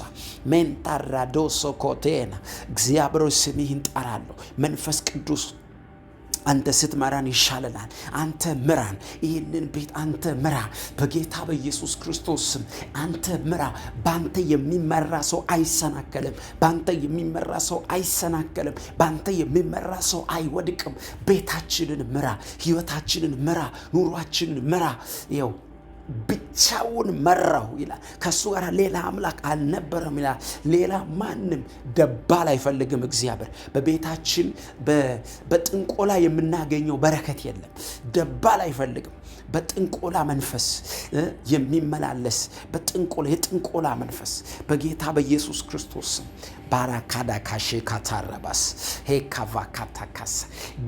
ሜንታራዶሶ ኮቴና እግዚአብሔር ስምህን ጠራለሁ። መንፈስ ቅዱስ አንተ ስትመራን ይሻለናል። አንተ ምራን፣ ይህንን ቤት አንተ ምራ። በጌታ በኢየሱስ ክርስቶስ ስም አንተ ምራ። ባንተ የሚመራ ሰው አይሰናከልም። ባንተ የሚመራ ሰው አይሰናከልም። ባንተ የሚመራ ሰው አይወድቅም። ቤታችንን ምራ፣ ህይወታችንን ምራ፣ ኑሯችንን ምራ። ይኸው ብቻውን መራው ይላል። ከሱ ጋር ሌላ አምላክ አልነበረም ይላል። ሌላ ማንም ደባል አይፈልግም እግዚአብሔር። በቤታችን በጥንቆላ የምናገኘው በረከት የለም። ደባል አይፈልግም። በጥንቆላ መንፈስ የሚመላለስ የጥንቆላ መንፈስ በጌታ በኢየሱስ ክርስቶስ ባራካዳ ካሼ ካታረባስ ሄካቫ ካታካስ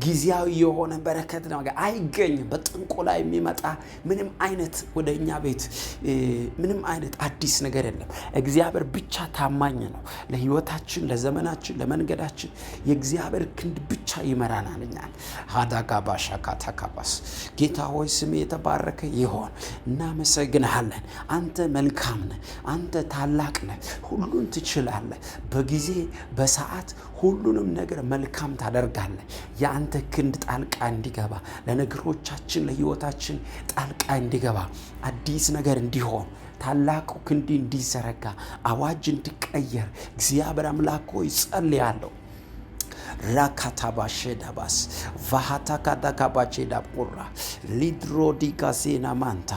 ጊዜያዊ የሆነ በረከት ነው አይገኝም። በጥንቆላ የሚመጣ ምንም አይነት ወደኛ ቤት ምንም አይነት አዲስ ነገር የለም። እግዚአብሔር ብቻ ታማኝ ነው። ለህይወታችን፣ ለዘመናችን፣ ለመንገዳችን የእግዚአብሔር ክንድ ብቻ ይመራናል። እኛን ሃዳጋባሻ ካታካባስ ጌታ ሆይ ስም የተባረከ ይሁን። እናመሰግንሃለን። አንተ መልካም ነህ። አንተ ታላቅ ነህ። ሁሉን ትችላለህ። በጊዜ በሰዓት ሁሉንም ነገር መልካም ታደርጋለህ። የአንተ ክንድ ጣልቃ እንዲገባ፣ ለነገሮቻችን ለህይወታችን ጣልቃ እንዲገባ፣ አዲስ ነገር እንዲሆን፣ ታላቁ ክንድ እንዲዘረጋ፣ አዋጅ እንዲቀየር እግዚአብሔር አምላክ ሆይ ጸልያለሁ። ራካታባሼዳባስ ቫሃታካዳካባቼዳቁራ ሊድሮዲጋዜና ማንታ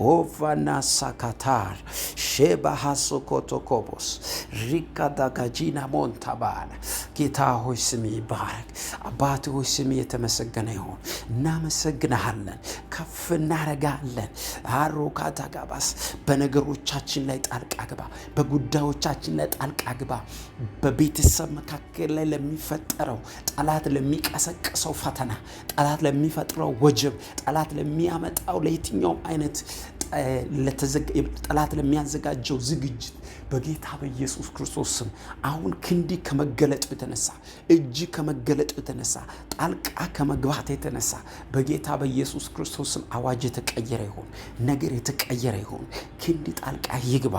ኦቫና ሳካታር ሼባሃሶኮቶኮቦስ ሪካዳጋጂና ሞንታባን ጌታ ሆይ ስም ይባረክ። አባት ሆይ ስም የተመሰገነ ይሁን። እናመሰግናለን፣ ከፍ እናረጋለን። አሮካታጋባስ በነገሮቻችን ላይ ጣልቃ ግባ፣ በጉዳዮቻችን ላይ ጣልቃ ግባ። በቤተሰብ መካከል ላይ ለሚፈጠረው ጠላት ለሚቀሰቅሰው ፈተና፣ ጠላት ለሚፈጥረው ወጀብ፣ ጠላት ለሚያመጣው ለየትኛውም አይነት ጠላት ለሚያዘጋጀው ዝግጅት በጌታ በኢየሱስ ክርስቶስ ስም አሁን ክንዲ ከመገለጡ የተነሳ፣ እጅ ከመገለጡ የተነሳ፣ ጣልቃ ከመግባት የተነሳ በጌታ በኢየሱስ ክርስቶስ ስም አዋጅ የተቀየረ ይሁን፣ ነገር የተቀየረ ይሁን። ክንዲ ጣልቃ ይግባ፣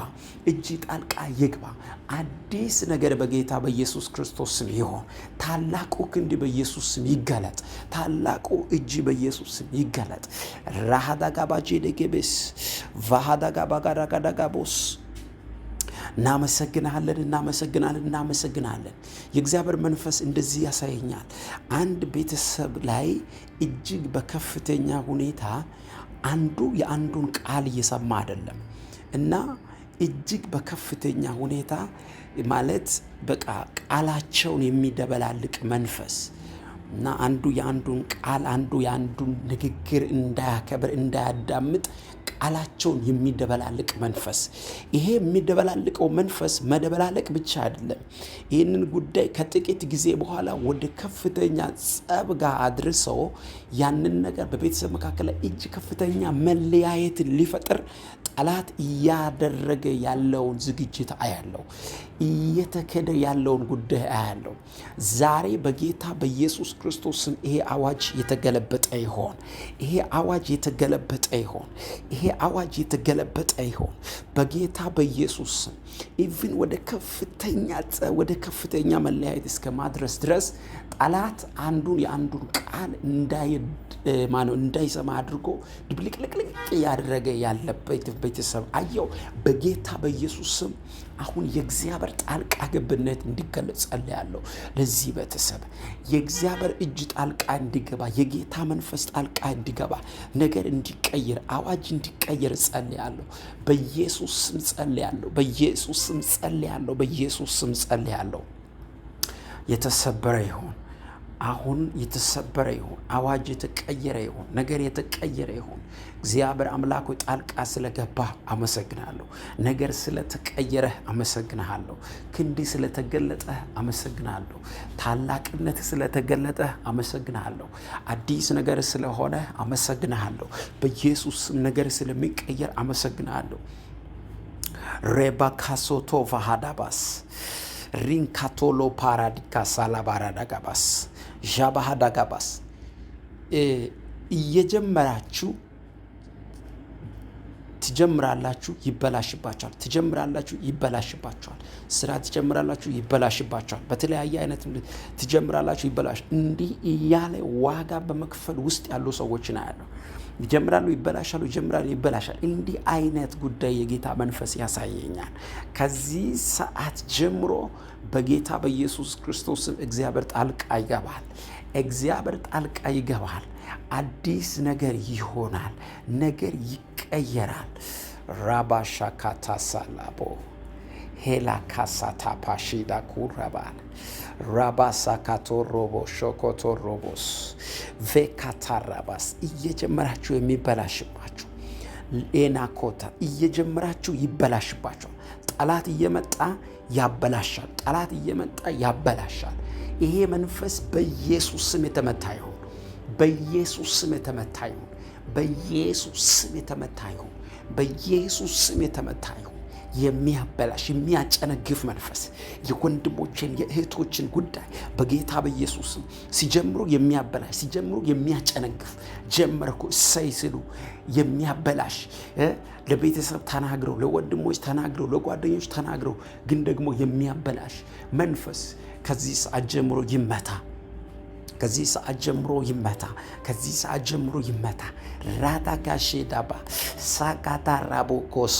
እጅ ጣልቃ ይግባ። አዲስ ነገር በጌታ በኢየሱስ ክርስቶስ ስም ይሁን። ታላቁ ክንዲ በኢየሱስ ስም ይገለጥ። ታላቁ እጅ በኢየሱስ ስም ይገለጥ። ራሃዳጋባጄ ደገበስ ቫሃዳጋባጋዳጋቦስ እናመሰግናለን። የእግዚአብሔር መንፈስ እንደዚህ ያሳየኛል። አንድ ቤተሰብ ላይ እጅግ በከፍተኛ ሁኔታ አንዱ የአንዱን ቃል እየሰማ አይደለም እና እጅግ በከፍተኛ ሁኔታ ማለት በቃ ቃላቸውን የሚደበላልቅ መንፈስ እና አንዱ የአንዱን ቃል አንዱ የአንዱን ንግግር እንዳያከብር እንዳያዳምጥ ቃላቸውን የሚደበላልቅ መንፈስ። ይሄ የሚደበላልቀው መንፈስ መደበላለቅ ብቻ አይደለም። ይህንን ጉዳይ ከጥቂት ጊዜ በኋላ ወደ ከፍተኛ ጸብ ጋር አድርሰው ያንን ነገር በቤተሰብ መካከል ላይ እጅግ ከፍተኛ መለያየትን ሊፈጥር ጠላት እያደረገ ያለውን ዝግጅት አያለው። እየተከደ ያለውን ጉዳይ አያለው። ዛሬ በጌታ በኢየሱስ ክርስቶስ ስም ይሄ አዋጅ የተገለበጠ ይሆን። ይሄ አዋጅ የተገለበጠ ይሆን። ይሄ አዋጅ የተገለበጠ ይሆን በጌታ በኢየሱስ ስም። ኢቭን ወደ ከፍተኛ መለያየት እስከ ማድረስ ድረስ ጠላት አንዱን የአንዱን ቃል እንዳይሰማ አድርጎ ድብልቅልቅልቅ ያደረገ ያለበት ቤተሰብ አየው። በጌታ በኢየሱስ ስም አሁን የእግዚአብሔር ጣልቃ ገብነት እንዲገለጽ ጸልያለሁ። ለዚህ ቤተሰብ የእግዚአብሔር እጅ ጣልቃ እንዲገባ፣ የጌታ መንፈስ ጣልቃ እንዲገባ፣ ነገር እንዲቀየር፣ አዋጅ እንዲቀየር ጸልያለሁ። በኢየሱስ ስም ጸልያለሁ። በኢየሱስ ስም ጸልያለሁ። በኢየሱስ ስም ጸልያለሁ። የተሰበረ ይሁን አሁን፣ የተሰበረ ይሁን። አዋጅ የተቀየረ ይሁን። ነገር የተቀየረ ይሁን። እግዚአብሔር አምላክ ሆይ ጣልቃ ስለገባ አመሰግናለሁ። ነገር ስለተቀየረ አመሰግናለሁ። ክንድ ስለተገለጠ አመሰግናለሁ። ታላቅነት ስለተገለጠ አመሰግናለሁ። አዲስ ነገር ስለሆነ አመሰግናለሁ። በኢየሱስ ስም ነገር ስለሚቀየር አመሰግናለሁ። ሬባካሶቶ ቫሃዳባስ ሪንካቶሎ ፓራዲካ ሳላባራዳጋባስ ዣባሃዳጋባስ እየጀመራችሁ ትጀምራላችሁ፣ ይበላሽባችኋል። ትጀምራላችሁ፣ ይበላሽባችኋል። ስራ ትጀምራላችሁ፣ ይበላሽባችኋል። በተለያየ አይነት ትጀምራላችሁ፣ ይበላሽ። እንዲህ እያለ ዋጋ በመክፈል ውስጥ ያሉ ሰዎችን አያለሁ። ይጀምራሉ፣ ይበላሻሉ፣ ይጀምራሉ፣ ይበላሻል። እንዲህ አይነት ጉዳይ የጌታ መንፈስ ያሳየኛል። ከዚህ ሰዓት ጀምሮ በጌታ በኢየሱስ ክርስቶስ እግዚአብሔር ጣልቃ ይገባል። እግዚአብሔር ጣልቃ ይገባል። አዲስ ነገር ይሆናል። ነገር ይቀየራል። ራባሻካታ ሳላቦ ሄላ ካሳታ ፓሺዳ ኩራባል ራባሳካቶ ሮቦ ሾኮቶ ሮቦስ ቬካታራባስ እየጀመራችሁ የሚበላሽባችሁ ኤናኮታ እየጀመራችሁ ይበላሽባችሁ። ጠላት እየመጣ ያበላሻል። ጠላት እየመጣ ያበላሻል። ይሄ መንፈስ በኢየሱስ ስም የተመታ ይሁን። በኢየሱስ ስም የተመታ ይሁን። በኢየሱስ ስም የተመታ ይሁን። በኢየሱስ ስም የተመታ ይሁን። የሚያበላሽ የሚያጨነግፍ መንፈስ የወንድሞችን የእህቶችን ጉዳይ በጌታ በኢየሱስ ስም ሲጀምሩ የሚያበላሽ ሲጀምሩ የሚያጨነግፍ ጀመርኩ እሰይ ሲሉ የሚያበላሽ ለቤተሰብ ተናግረው ለወንድሞች ተናግረው ለጓደኞች ተናግረው ግን ደግሞ የሚያበላሽ መንፈስ ከዚህ ሰዓት ጀምሮ ይመታ። ከዚህ ሰዓት ጀምሮ ይመታ። ከዚህ ሰዓት ጀምሮ ይመታ። ራዳጋሼ ዳባ ሳጋታ ራቦኮሳ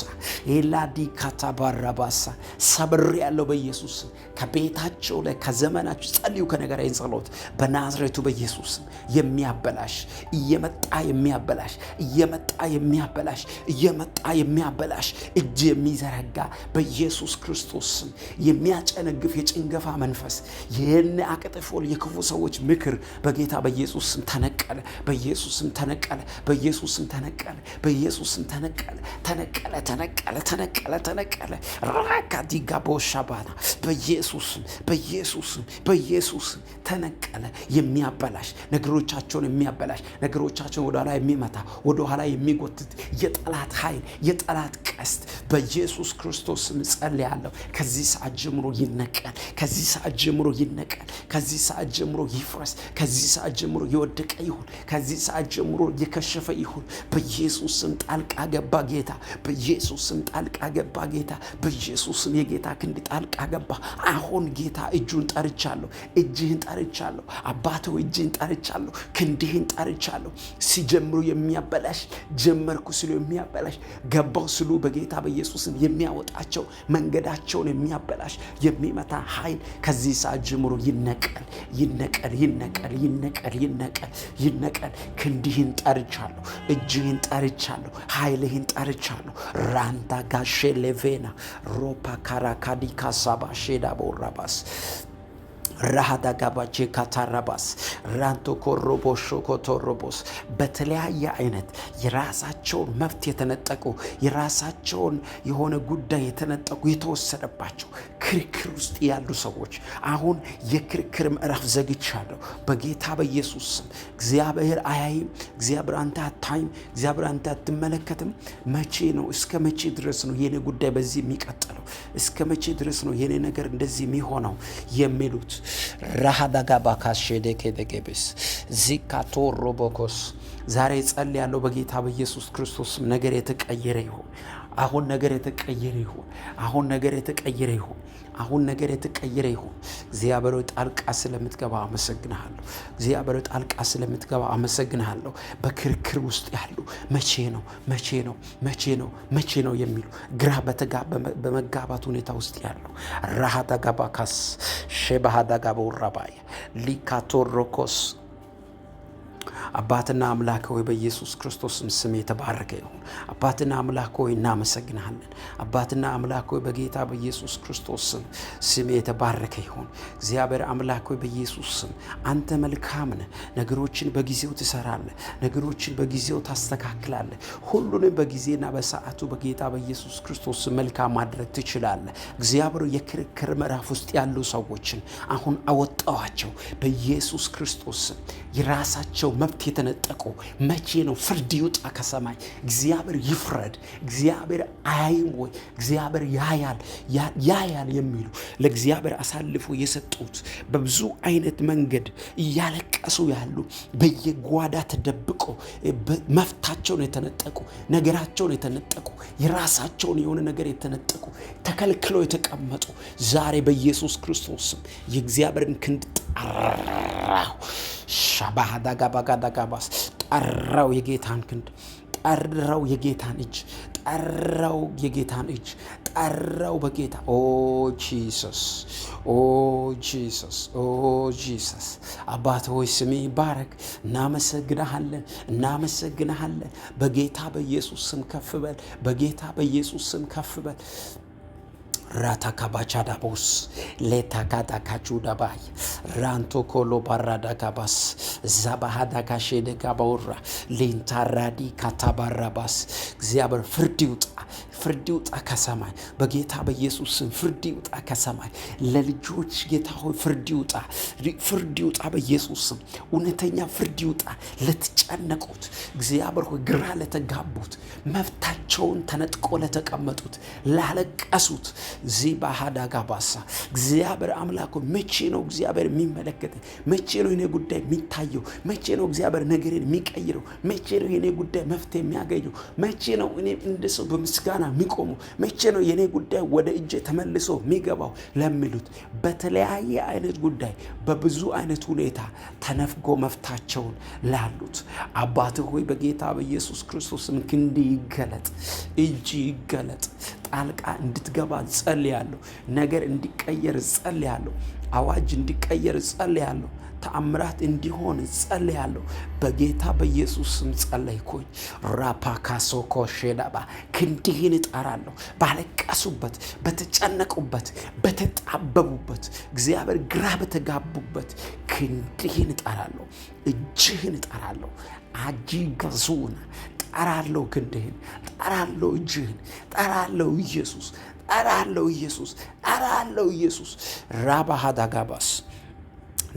ኤላዲ ካታባራባሳ ሰብር ያለው በኢየሱስ ከቤታቸው ላይ ከዘመናችሁ ጸልዩ። ከነገራችን ጸሎት በናዝሬቱ በኢየሱስ የሚያበላሽ እየመጣ የሚያበላሽ እየመጣ የሚያበላሽ እየመጣ የሚያበላሽ እጅ የሚዘረጋ በኢየሱስ ክርስቶስ የሚያጨነግፍ የጭንገፋ መንፈስ ይህን አቅጥፎል የክፉ ሰዎች ምክር በጌታ በኢየሱስ ስም ተነቀለ። በኢየሱስ ስም ተነቀለ። በኢየሱስ ስም ተነቀለ። በኢየሱስ ስም ተነቀለ። ተነቀለ ተነቀለ ተነቀለ ተነቀለ ራካዲጋ ቦሻባና በኢየሱስ ስም በኢየሱስ ስም በኢየሱስ ስም ተነቀለ። የሚያበላሽ ነገሮቻቸውን የሚያበላሽ ነገሮቻቸውን ወደ ኋላ የሚመታ ወደ ኋላ የሚጎትት የጠላት ኃይል የጠላት ቀስት በኢየሱስ ክርስቶስ ስም ጸልያለሁ። ከዚህ ሰዓት ጀምሮ ይነቀል። ከዚህ ሰዓት ጀምሮ ይነቀል። ከዚህ ሰዓት ጀምሮ ይፍረስ። ከዚህ ሰዓት ጀምሮ የወደቀ ይሁን። ከዚህ ሰዓት ጀምሮ የከሸፈ ይሁን። በኢየሱስ ስም ጣልቃ ገባ ጌታ። በኢየሱስ ስም ጣልቃ ገባ ጌታ። በኢየሱስ ስም የጌታ ክንድ ጣልቃ ገባ። አሁን ጌታ እጁን ጠርቻለሁ። እጅህን ጠርቻለሁ። አባቶ እጅህን ጠርቻለሁ። ክንድህን ጠርቻለሁ። ሲጀምሩ የሚያበላሽ ጀመርኩ ሲሉ የሚያበላሽ ገባው ሲሉ በጌታ በኢየሱስ ስም የሚያወጣቸው መንገዳቸውን የሚያበላሽ የሚመታ ኃይል ከዚህ ሰዓት ጀምሮ ይነቀል ይነቀል ይነቀል ይነቀል ይነቀል ይነቀል። ክንድህን ጠርቻለሁ። እጅህን ጠርቻለሁ። ኃይልህን ጠርቻለሁ። ራንዳ ጋሼ ሌቬና ሮፓ ካራካዲካ ሳባ ሼዳ ቦራባስ ራሃዳ ጋባቼ ካታራባስ ራንቶ ኮሮቦ ሾኮቶሮቦስ በተለያየ አይነት የራሳቸውን መብት የተነጠቁ የራሳቸውን የሆነ ጉዳይ የተነጠቁ የተወሰደባቸው ክርክር ውስጥ ያሉ ሰዎች አሁን የክርክር ምዕራፍ ዘግቻለሁ በጌታ በኢየሱስ ስም። እግዚአብሔር አያይም። እግዚአብሔር አንተ አታይም። እግዚአብሔር አንተ አትመለከትም። መቼ ነው? እስከ መቼ ድረስ ነው የኔ ጉዳይ በዚህ የሚቀጥለው? እስከ መቼ ድረስ ነው የኔ ነገር እንደዚህ የሚሆነው? የሚሉት ራሃዳጋባካስ ሼዴኬደጌቤስ ዚካቶ ሮቦኮስ ዛሬ ጸልያለሁ በጌታ በኢየሱስ ክርስቶስም ነገር የተቀየረ ይሁን። አሁን ነገር የተቀየረ ይሁን። አሁን ነገር የተቀየረ ይሁን። አሁን ነገር የተቀየረ ይሁን። እግዚአብሔር ጣልቃ ስለምትገባ አመሰግንሃለሁ። እግዚአብሔር ጣልቃ ስለምትገባ አመሰግንሃለሁ። በክርክር ውስጥ ያሉ መቼ ነው መቼ ነው መቼ ነው መቼ ነው የሚሉ ግራ በመጋባት ሁኔታ ውስጥ ያሉ ራሃዳጋባካስ ሼባሃዳጋቦራባይ ሊካቶሮኮስ አባትና አምላክ ሆይ በኢየሱስ ክርስቶስም ስም የተባረከ ይሁን። አባትና አምላክ ሆይ እናመሰግናለን። አባትና አምላክ ሆይ በጌታ በኢየሱስ ክርስቶስ ስም የተባረከ ይሁን። እግዚአብሔር አምላክ ሆይ በኢየሱስ ስም አንተ መልካም ነህ። ነገሮችን በጊዜው ትሰራለህ። ነገሮችን በጊዜው ታስተካክላለህ። ሁሉንም በጊዜና በሰዓቱ በጌታ በኢየሱስ ክርስቶስ መልካም ማድረግ ትችላለህ። እግዚአብሔር የክርክር ምዕራፍ ውስጥ ያሉ ሰዎችን አሁን አወጣዋቸው በኢየሱስ ክርስቶስ ስም። የራሳቸው መብት የተነጠቁ መቼ ነው ፍርድ ይውጣ ከሰማይ። እግዚአብሔር ይፍረድ። እግዚአብሔር አያይም ወይ? እግዚአብሔር ያያል የሚሉ ለእግዚአብሔር አሳልፎ የሰጡት በብዙ አይነት መንገድ እያለቀሱ ያሉ በየጓዳ ተደብቆ መፍታቸውን የተነጠቁ ነገራቸውን የተነጠቁ የራሳቸውን የሆነ ነገር የተነጠቁ ተከልክለው የተቀመጡ ዛሬ በኢየሱስ ክርስቶስም የእግዚአብሔርን ክንድ ጠራው። ሻባሃዳጋባጋዳጋባስ ጠራው። የጌታን ክንድ ጠራው። የጌታን እጅ ጠራው። የጌታን እጅ ጠራው። በጌታ ኦ ጂሰስ ኦ ጂሰስ ኦ ጂሰስ። አባት ሆይ ስሜ ይባረክ። እናመሰግንሃለን እናመሰግንሃለን። በጌታ በኢየሱስ ስም ከፍ በል። በጌታ በኢየሱስ ስም ከፍ በል። ራታካባቻዳቦስ ሌታካዳካቹዳባይ ራንቶ ኮሎ ባራዳጋባስ ዛባሃዳካሼደጋባውራ ሊንታራዲ ካታባራባስ እግዚአብሔር ፍርድ ይውጣ። ፍርድ ይውጣ ከሰማይ በጌታ በኢየሱስ ስም ፍርድ ይውጣ ከሰማይ ለልጆች ጌታ ሆይ ፍርድ ይውጣ። ፍርድ ይውጣ በኢየሱስ ስም። እውነተኛ ፍርድ ይውጣ ለተጨነቁት እግዚአብሔር ሆይ ግራ ለተጋቡት መብታቸውን ተነጥቆ ለተቀመጡት ላለቀሱት ዚባሃዳጋባሳ እግዚአብሔር አምላክ መቼ ነው እግዚአብሔር የሚመለከተ? መቼ ነው የኔ ጉዳይ የሚታየው? መቼ ነው እግዚአብሔር ነገሬን የሚቀይረው? መቼ ነው የኔ ጉዳይ መፍትሄ የሚያገኘው? መቼ ነው እኔ እንደሰው በምስጋና የሚቆመው? መቼ ነው የኔ ጉዳይ ወደ እጄ ተመልሶ የሚገባው ለሚሉት በተለያየ አይነት ጉዳይ በብዙ አይነት ሁኔታ ተነፍጎ መፍታቸውን ላሉት አባት ሆይ በጌታ በኢየሱስ ክርስቶስም ክንድ ይገለጥ፣ እጅ ይገለጥ። ጣልቃ እንድትገባ ጸልያለሁ። ነገር እንዲቀየር ጸልያለሁ። አዋጅ እንዲቀየር ጸልያለሁ። ተአምራት እንዲሆን ጸልያለሁ። በጌታ በኢየሱስ ስም ጸለይኩኝ። ራፓካሶኮ ሼዳባ ክንድህን እጠራለሁ። ባለቀሱበት፣ በተጨነቁበት፣ በተጣበቡበት እግዚአብሔር ግራ በተጋቡበት ክንድህን እጠራለሁ። እጅህን እጠራለሁ። አጂጋዙና ጠራለሁ። ክንድህን ጠራለሁ። እጅህን ጠራለሁ። ኢየሱስ ጠራለሁ። ኢየሱስ ጠራለሁ። ኢየሱስ ራባሃዳጋባስ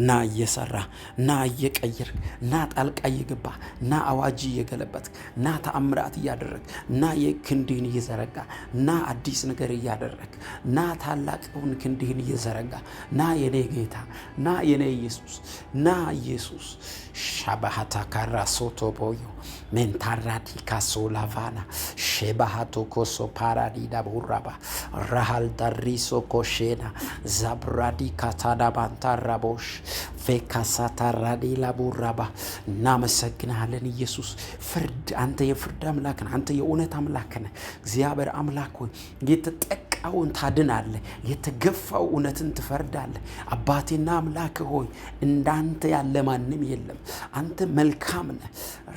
ና እየሰራ ና እየቀየር ና ጣልቃ እየገባ ና አዋጅ እየገለበት ና ተአምራት እያደረግ ና የክንድህን እየዘረጋ ና አዲስ ነገር እያደረግ ና ታላቅውን ክንድህን እየዘረጋ ና የኔ ጌታ ና የኔ ኢየሱስ ና ኢየሱስ ሻባሃታ ካራሶቶ ቦዮ ሜንታራዲ ካሶ ላቫና ሼባሃቶ ኮሶ ፓራዲ ዳቡራባ ራሃል ዳሪሶ ኮሼና ዛብራዲ ካታዳ ባንታራቦሽ ፌካሳታራዲ ላቡራባ። እናመሰግናለን ኢየሱስ። ፍርድ አንተ የፍርድ አምላክ ነህ። አንተ የእውነት አምላክ ነህ። እግዚአብሔር አምላክ ሆይ የተጠቃውን ታድናለህ፣ የተገፋው እውነትን ትፈርዳለህ። አባቴና አምላክ ሆይ እንዳንተ ያለ ማንም የለም። አንተ መልካም ነህ።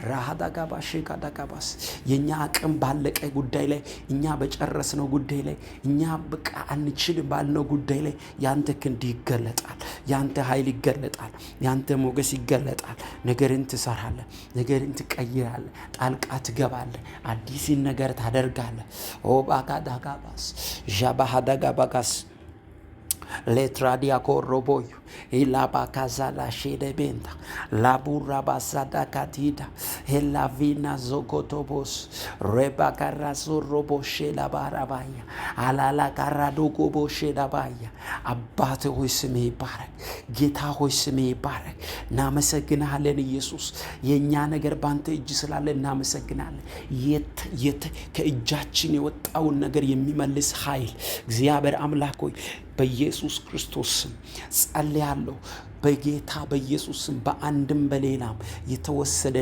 ራሃዳጋባ ሼካዳጋባስ የኛ አቅም ባለቀ ጉዳይ ላይ እኛ በጨረስነው ጉዳይ ላይ እኛ በቃ አንችልም ባልነው ጉዳይ ላይ ያንተ ክንድ ይገለጣል። ያንተ ኃይል ይገለጣል። ያንተ ሞገስ ይገለጣል። ነገርን ትሰራለህ፣ ነገርን ትቀይራለህ፣ ጣልቃ ትገባለህ፣ አዲስን ነገር ታደርጋለህ። ኦ ባጋዳጋባስ ዣባሃዳጋባጋስ letradia koroboyo ilabakazala shedebenta labura basada katida elavina zokotobos rebakarazo roboshela barabaya alala karadogobo shedabaya አባት ሆይ ስምህ ይባረክ። ጌታ ሆይ ስምህ ይባረክ። እናመሰግናለን ኢየሱስ። የኛ ነገር ባንተ እጅ ስላለ እናመሰግናለን። ከእጃችን የወጣውን ነገር የሚመልስ ኃይል እግዚአብሔር አምላክ ሆይ በኢየሱስ ክርስቶስ ስም ጸልያለሁ። በጌታ በኢየሱስ ስም በአንድም በሌላም የተወሰደ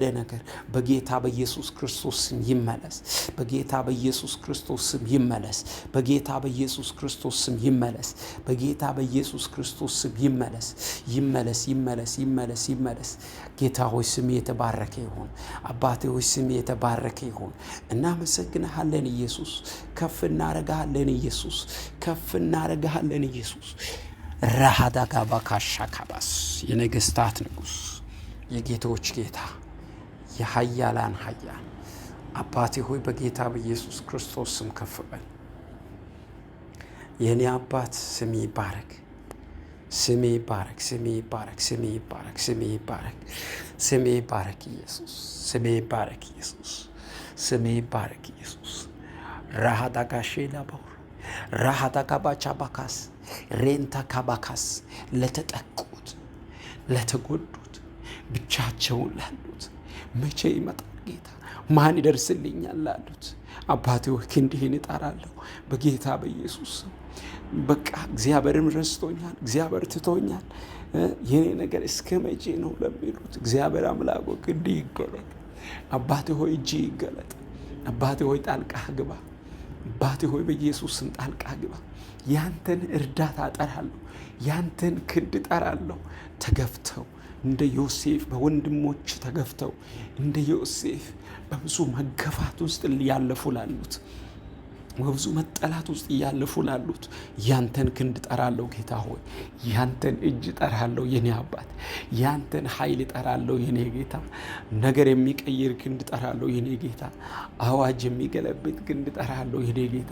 ነገር በጌታ በኢየሱስ ክርስቶስ ስም ይመለስ። በጌታ በኢየሱስ ክርስቶስ ስም ይመለስ። በጌታ በኢየሱስ ክርስቶስ ስም ይመለስ። በጌታ በኢየሱስ ክርስቶስ ስም ይመለስ። ጌታ ሆይ ስም የተባረከ ይሁን። አባቴ ሆይ ስም የተባረከ ይሁን። እናመሰግንሃለን ኢየሱስ። ከፍ እናረጋለን ኢየሱስ። ራሃዳጋባካሻካባስ የነገስታት ንጉስ፣ የጌቶች ጌታ፣ የኃያላን ኃያል አባቴ ሆይ በጌታ በኢየሱስ ክርስቶስ ስም ከፍ በል። የኔ አባት ስም ይባረክ። ኢየሱስ ራሃዳጋሼላባው ራሃዳጋባቻባካስ ሬንታ ካባካስ ለተጠቁት፣ ለተጎዱት፣ ብቻቸውን ላሉት መቼ ይመጣል ጌታ? ማን ይደርስልኛል ላሉት አባቴ ሆይ ክንድህን እጠራለሁ በጌታ በኢየሱስ ስም። በቃ እግዚአብሔርም ረስቶኛል፣ እግዚአብሔር ትቶኛል፣ የኔ ነገር እስከ መቼ ነው ለሚሉት እግዚአብሔር አምላክ ሆይ ክንድህ ይገለጥ። አባቴ ሆይ እጅ ይገለጥ። አባቴ ሆይ ጣልቃ ግባ። አባቴ ሆይ በኢየሱስ ስም ጣልቃ ግባ። ያንተን እርዳታ እጠራለሁ፣ ያንተን ክንድ እጠራለሁ። ተገፍተው እንደ ዮሴፍ በወንድሞች ተገፍተው እንደ ዮሴፍ በብዙ መገፋት ውስጥ ያለፉ ላሉት፣ በብዙ መጠላት ውስጥ እያለፉ ላሉት ያንተን ክንድ እጠራለሁ ጌታ ሆይ። ያንተን እጅ እጠራለሁ የኔ አባት። ያንተን ኃይል እጠራለሁ የኔ ጌታ። ነገር የሚቀይር ክንድ እጠራለሁ የኔ ጌታ። አዋጅ የሚገለብጥ ክንድ እጠራለሁ የኔ ጌታ።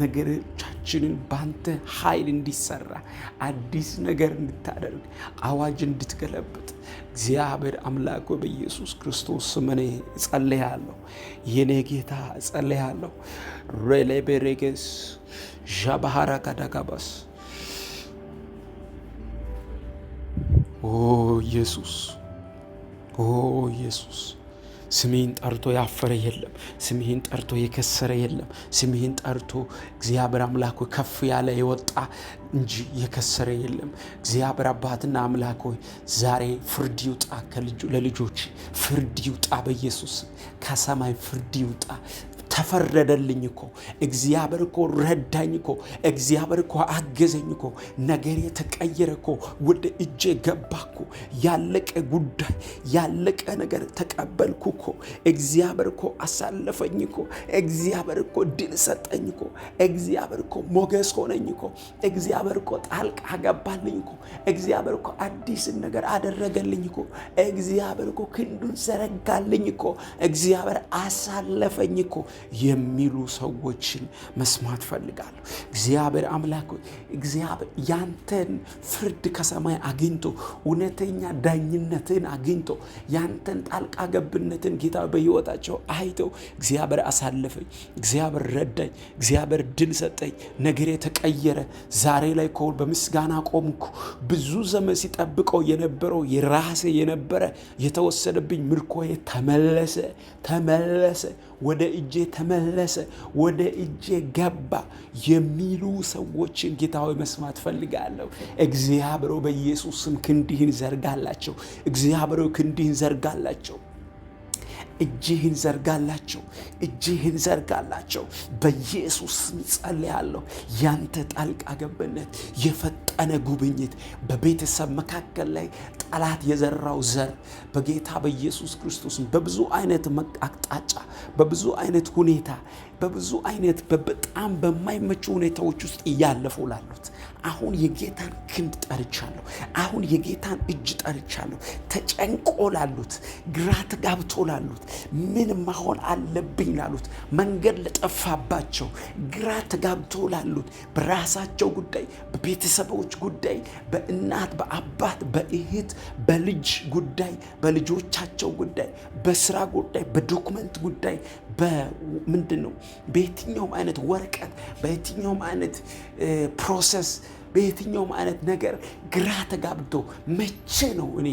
ነገሮቻችንን ባንተ ኃይል እንዲሰራ፣ አዲስ ነገር እንድታደርግ፣ አዋጅ እንድትገለብጥ እግዚአብሔር አምላክ በኢየሱስ ክርስቶስ ስም እኔ እጸልያለሁ የኔ ጌታ እጸልያለሁ። ሬሌቤሬጌስ ዣባሃራ ካዳጋባስ ኢየሱስ ስምህን ጠርቶ ያፈረ የለም። ስምህን ጠርቶ የከሰረ የለም። ስምህን ጠርቶ እግዚአብሔር አምላክ ሆይ ከፍ ያለ የወጣ እንጂ የከሰረ የለም። እግዚአብሔር አባትና አምላክ ሆይ ዛሬ ፍርድ ይውጣ ለልጆች፣ ፍርድ ይውጣ በኢየሱስ ከሰማይ ፍርድ ይውጣ። ተፈረደልኝ እኮ እግዚአብሔር እኮ ረዳኝ እኮ እግዚአብሔር እኮ አገዘኝ እኮ ነገሬ ተቀየረ እኮ ወደ እጄ ገባ እኮ ያለቀ ጉዳይ ያለቀ ነገር ተቀበልኩ እኮ እግዚአብሔር እኮ አሳለፈኝ እኮ እግዚአብሔር እኮ ድል ሰጠኝ እኮ እግዚአብሔር እኮ ሞገስ ሆነኝ እኮ እግዚአብሔር እኮ ጣልቃ ገባልኝ እኮ እግዚአብሔር እኮ አዲስ ነገር አደረገልኝ እኮ እግዚአብሔር እኮ ክንዱን ዘረጋልኝ እኮ እግዚአብሔር አሳለፈኝ እኮ የሚሉ ሰዎችን መስማት ፈልጋለሁ። እግዚአብሔር አምላክ እግዚአብሔር ያንተን ፍርድ ከሰማይ አግኝቶ እውነተኛ ዳኝነትን አግኝቶ ያንተን ጣልቃ ገብነትን ጌታ በሕይወታቸው አይተው እግዚአብሔር አሳለፈኝ፣ እግዚአብሔር ረዳኝ፣ እግዚአብሔር ድል ሰጠኝ፣ ነገሬ ተቀየረ፣ ዛሬ ላይ በምስጋና ቆምኩ። ብዙ ዘመን ሲጠብቀው የነበረው የራሴ የነበረ የተወሰደብኝ ምርኮዬ ተመለሰ፣ ወደ እጄ ተመለሰ፣ ወደ እጄ ገባ የሚሉ ሰዎችን ጌታ ሆይ መስማት ፈልጋለሁ። እግዚአብሔር በኢየሱስ ስም ክንድህን ዘርጋላቸው። እግዚአብሔር ክንድህን ዘርጋላቸው። እጅህን ዘርጋላቸው በኢየሱስ ስም ጸልያለሁ። ያንተ ጣልቃ ገብነት የፈጠነ ጉብኝት በቤተሰብ መካከል ላይ ጠላት የዘራው ዘር በጌታ በኢየሱስ ክርስቶስ በብዙ አይነት አቅጣጫ በብዙ አይነት ሁኔታ በብዙ አይነት በጣም በማይመቹ ሁኔታዎች ውስጥ እያለፉ ላሉት አሁን የጌታን ክንድ ጠርቻለሁ። አሁን የጌታን እጅ ጠርቻለሁ። ተጨንቆ ላሉት፣ ግራ ተጋብቶ ላሉት፣ ምን መሆን አለብኝ ላሉት፣ መንገድ ለጠፋባቸው፣ ግራ ተጋብቶ ላሉት፣ በራሳቸው ጉዳይ፣ በቤተሰቦች ጉዳይ፣ በእናት በአባት በእህት በልጅ ጉዳይ፣ በልጆቻቸው ጉዳይ፣ በስራ ጉዳይ፣ በዶክመንት ጉዳይ፣ በየትኛውም አይነት ወረቀት፣ በየትኛውም አይነት ፕሮሰስ፣ በየትኛውም አይነት ነገር ግራ ተጋብቶ መቼ ነው እኔ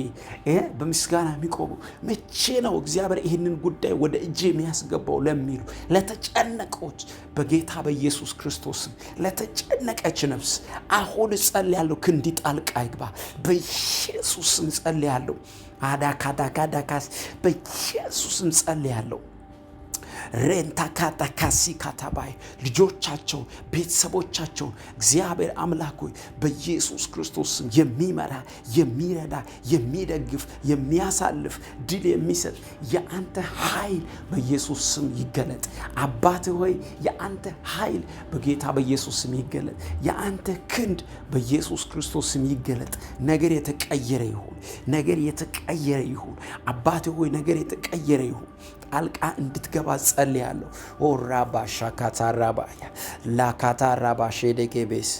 በምስጋና የሚቆመው? መቼ ነው እግዚአብሔር ይህንን ጉዳይ ወደ እጄ የሚያስገባው ለሚሉ ለተጨነቆች በጌታ በኢየሱስ ክርስቶስም ለተጨነቀች ነፍስ አሁን እጸልያለሁ። ክንዲ ጣልቃ ይግባ በኢየሱስም እጸልያለሁ። አዳካዳካዳካስ በኢየሱስም እጸልያለሁ። ሬንታካታ ካሲ ካታባይ ልጆቻቸው ቤተሰቦቻቸው እግዚአብሔር አምላክ ሆይ በኢየሱስ ክርስቶስ ስም የሚመራ የሚረዳ የሚደግፍ የሚያሳልፍ ድል የሚሰጥ የአንተ ኃይል በኢየሱስ ስም ይገለጥ። አባት ሆይ የአንተ ኃይል በጌታ በኢየሱስ ስም ይገለጥ። የአንተ ክንድ በኢየሱስ ክርስቶስ ስም ይገለጥ። ነገር የተቀየረ ይሁን። ነገር የተቀየረ ይሁን። አባት ሆይ ነገር የተቀየረ ይሁን። ጣልቃ እንድትገባ ጸልያለሁ። ኦራባ ሻካታራባያ ላካታራባ ሼደጌቤስ